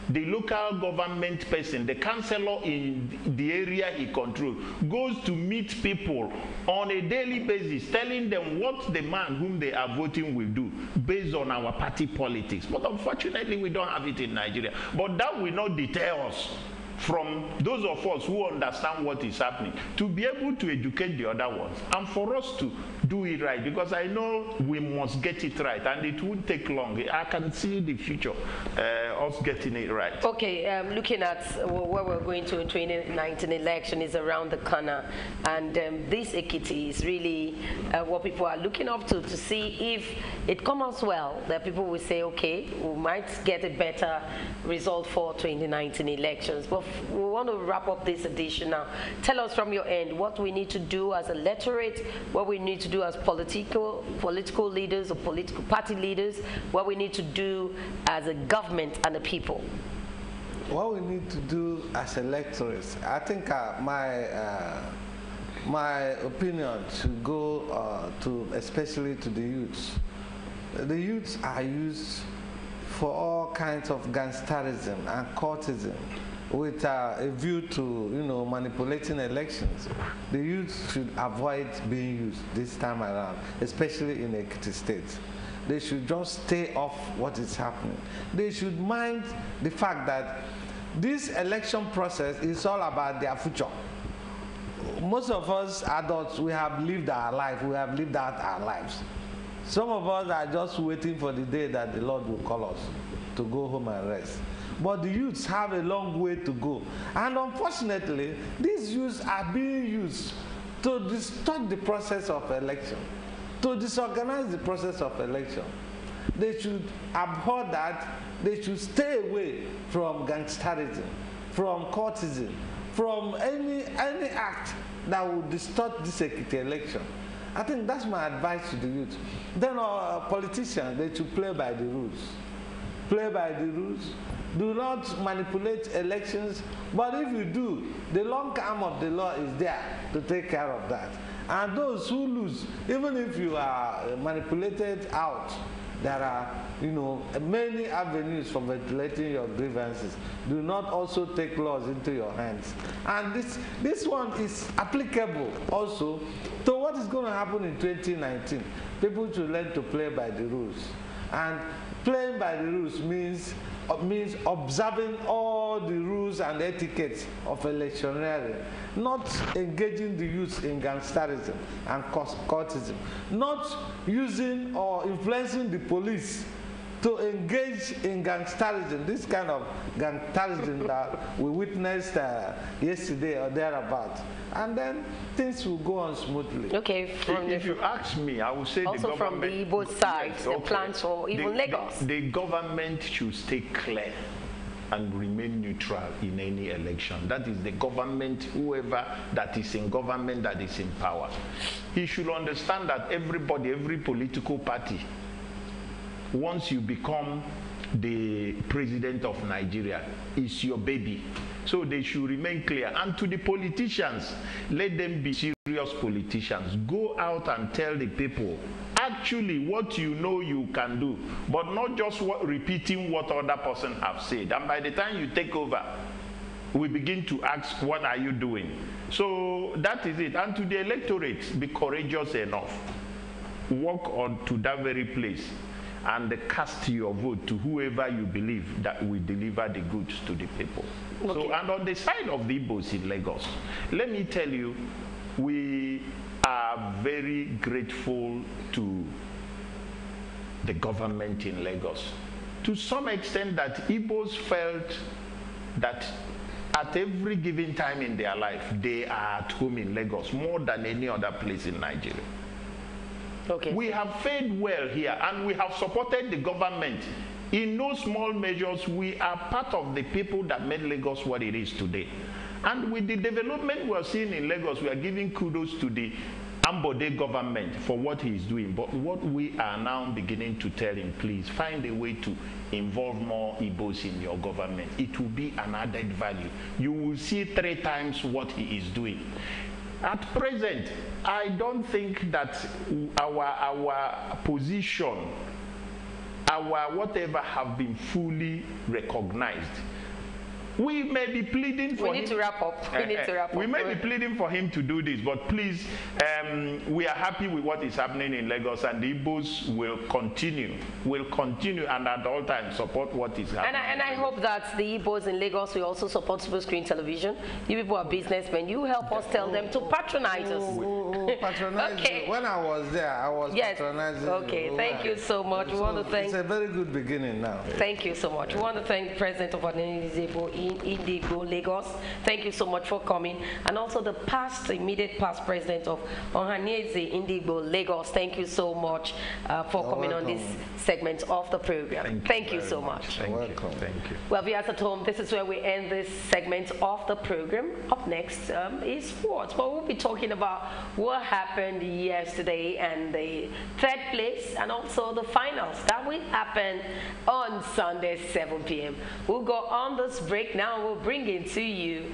The local government person, the councillor in the area he controls, goes to meet people on a daily basis, telling them what the man whom they are voting will do based on our party politics. But unfortunately, we don't have it in Nigeria. But that will not deter us from those of us who understand what is happening to be able to educate the other ones, and for us to do it right, because I know we must get it right, and it won't take long. I can see the future us getting it right. Okay, looking at where we're going to in 2019 election is around the corner, and this Ekiti is really what people are looking up to see if it comes out well, that people will say, okay, we might get a better result for 2019 elections. But we want to wrap up this edition now. Tell us from your end what we need to do as a electorate, what we need to do as political leaders or political party leaders, what we need to do as a government and the people. What we need to do as electorates, I think my opinion should go especially to the youths. The youths are used for all kinds of gangsterism and cultism. with a view to, manipulating elections. The youth should avoid being used this time around, especially in Ekiti State. They should just stay off what is happening. They should mind the fact that this election process is all about their future. Most of us adults, we have lived our life, we have lived out our lives. Some of us are just waiting for the day that the Lord will call us to go home and rest. But the youths have a long way to go. And unfortunately, these youths are being used to distort the process of election, to disorganize the process of election. They should abhor that. They should stay away from gangsterism, from courtism, from any act that would distort this election. I think that's my advice to the youth. Then politicians, they should play by the rules. Play by the rules. Do not manipulate elections, but if you do, the long arm of the law is there to take care of that. And those who lose, even if you are manipulated out, there are, many avenues for ventilating your grievances. Do not also take laws into your hands. And this one is applicable also to what is going to happen in 2019. People should learn to play by the rules. And playing by the rules means observing all the rules and etiquettes of electioneering, not engaging the youth in gangsterism and courtism, not using or influencing the police to engage in gangsterism, this kind of gangsterism that we witnessed yesterday or thereabout. And then things will go on smoothly. Okay. If you ask me, I would say also the government... from the both sides, the plans for even Lagos. The government should stay clear and remain neutral in any election. That is the government, whoever that is in government, that is in power. He should understand that everybody, every political party, once you become the president of Nigeria, is your baby. So they should remain clear. And to the politicians, let them be serious politicians. Go out and tell the people actually what you know you can do, but not just repeating what other person have said. And by the time you take over, we begin to ask, what are you doing? So that is it. And to the electorate, be courageous enough. Walk on to that very place and cast your vote to whoever you believe that will deliver the goods to the people. Okay. So, and on the side of the Igbos in Lagos, let me tell you, we are very grateful to the government in Lagos. To some extent that Igbos felt that at every given time in their life, they are at home in Lagos more than any other place in Nigeria. Okay. We have fared well here, and we have supported the government. In no small measures, we are part of the people that made Lagos what it is today. And with the development we are seeing in Lagos, we are giving kudos to the Ambode government for what he is doing. But what we are now beginning to tell him, please find a way to involve more Igbos in your government. It will be an added value. You will see 3 times what he is doing. At present, I don't think that our position, our whatever have been fully recognized. We may be pleading for him. We need to wrap up. We may be pleading for him to do this, but please, we are happy with what is happening in Lagos, and the Igbos will continue and at all times support what is happening. And I hope that the Igbos in Lagos will also support Super Screen Television. You people are businessmen. You help us tell them to patronize us. Patronize. Okay. When I was there, I was patronizing. Okay, thank you so much. We want to thank. It's a very good beginning now. Thank you so much. We want to thank the President of Ohanese in Indigo, Lagos. Thank you so much for coming. And also the immediate past president of Ohanese Indigo, Lagos. Thank you so much for coming on this segment of the program. Thank you so much. Thank you. Thank you. Well, viewers at home, this is where we end this segment of the program. Up next is sports, but we'll be talking about what happened yesterday and the 3rd place and also the finals that will happen on Sunday, 7 p.m. We'll go on this break now. We'll bring in to you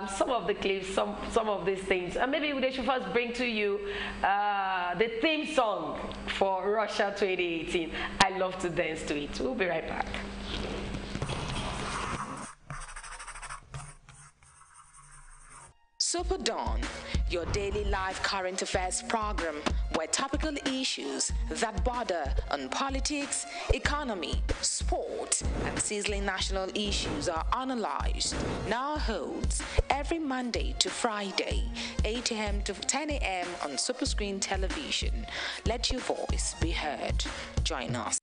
some of the clips, some of these things. And maybe they should first bring to you the theme song for Russia 2018. I love to dance to it. We'll be right back. Superdawn, your daily live current affairs program where topical issues that border on politics, economy, sport, and sizzling national issues are analyzed. Now holds every Monday to Friday, 8 a.m. to 10 a.m. on Superscreen television. Let your voice be heard. Join us.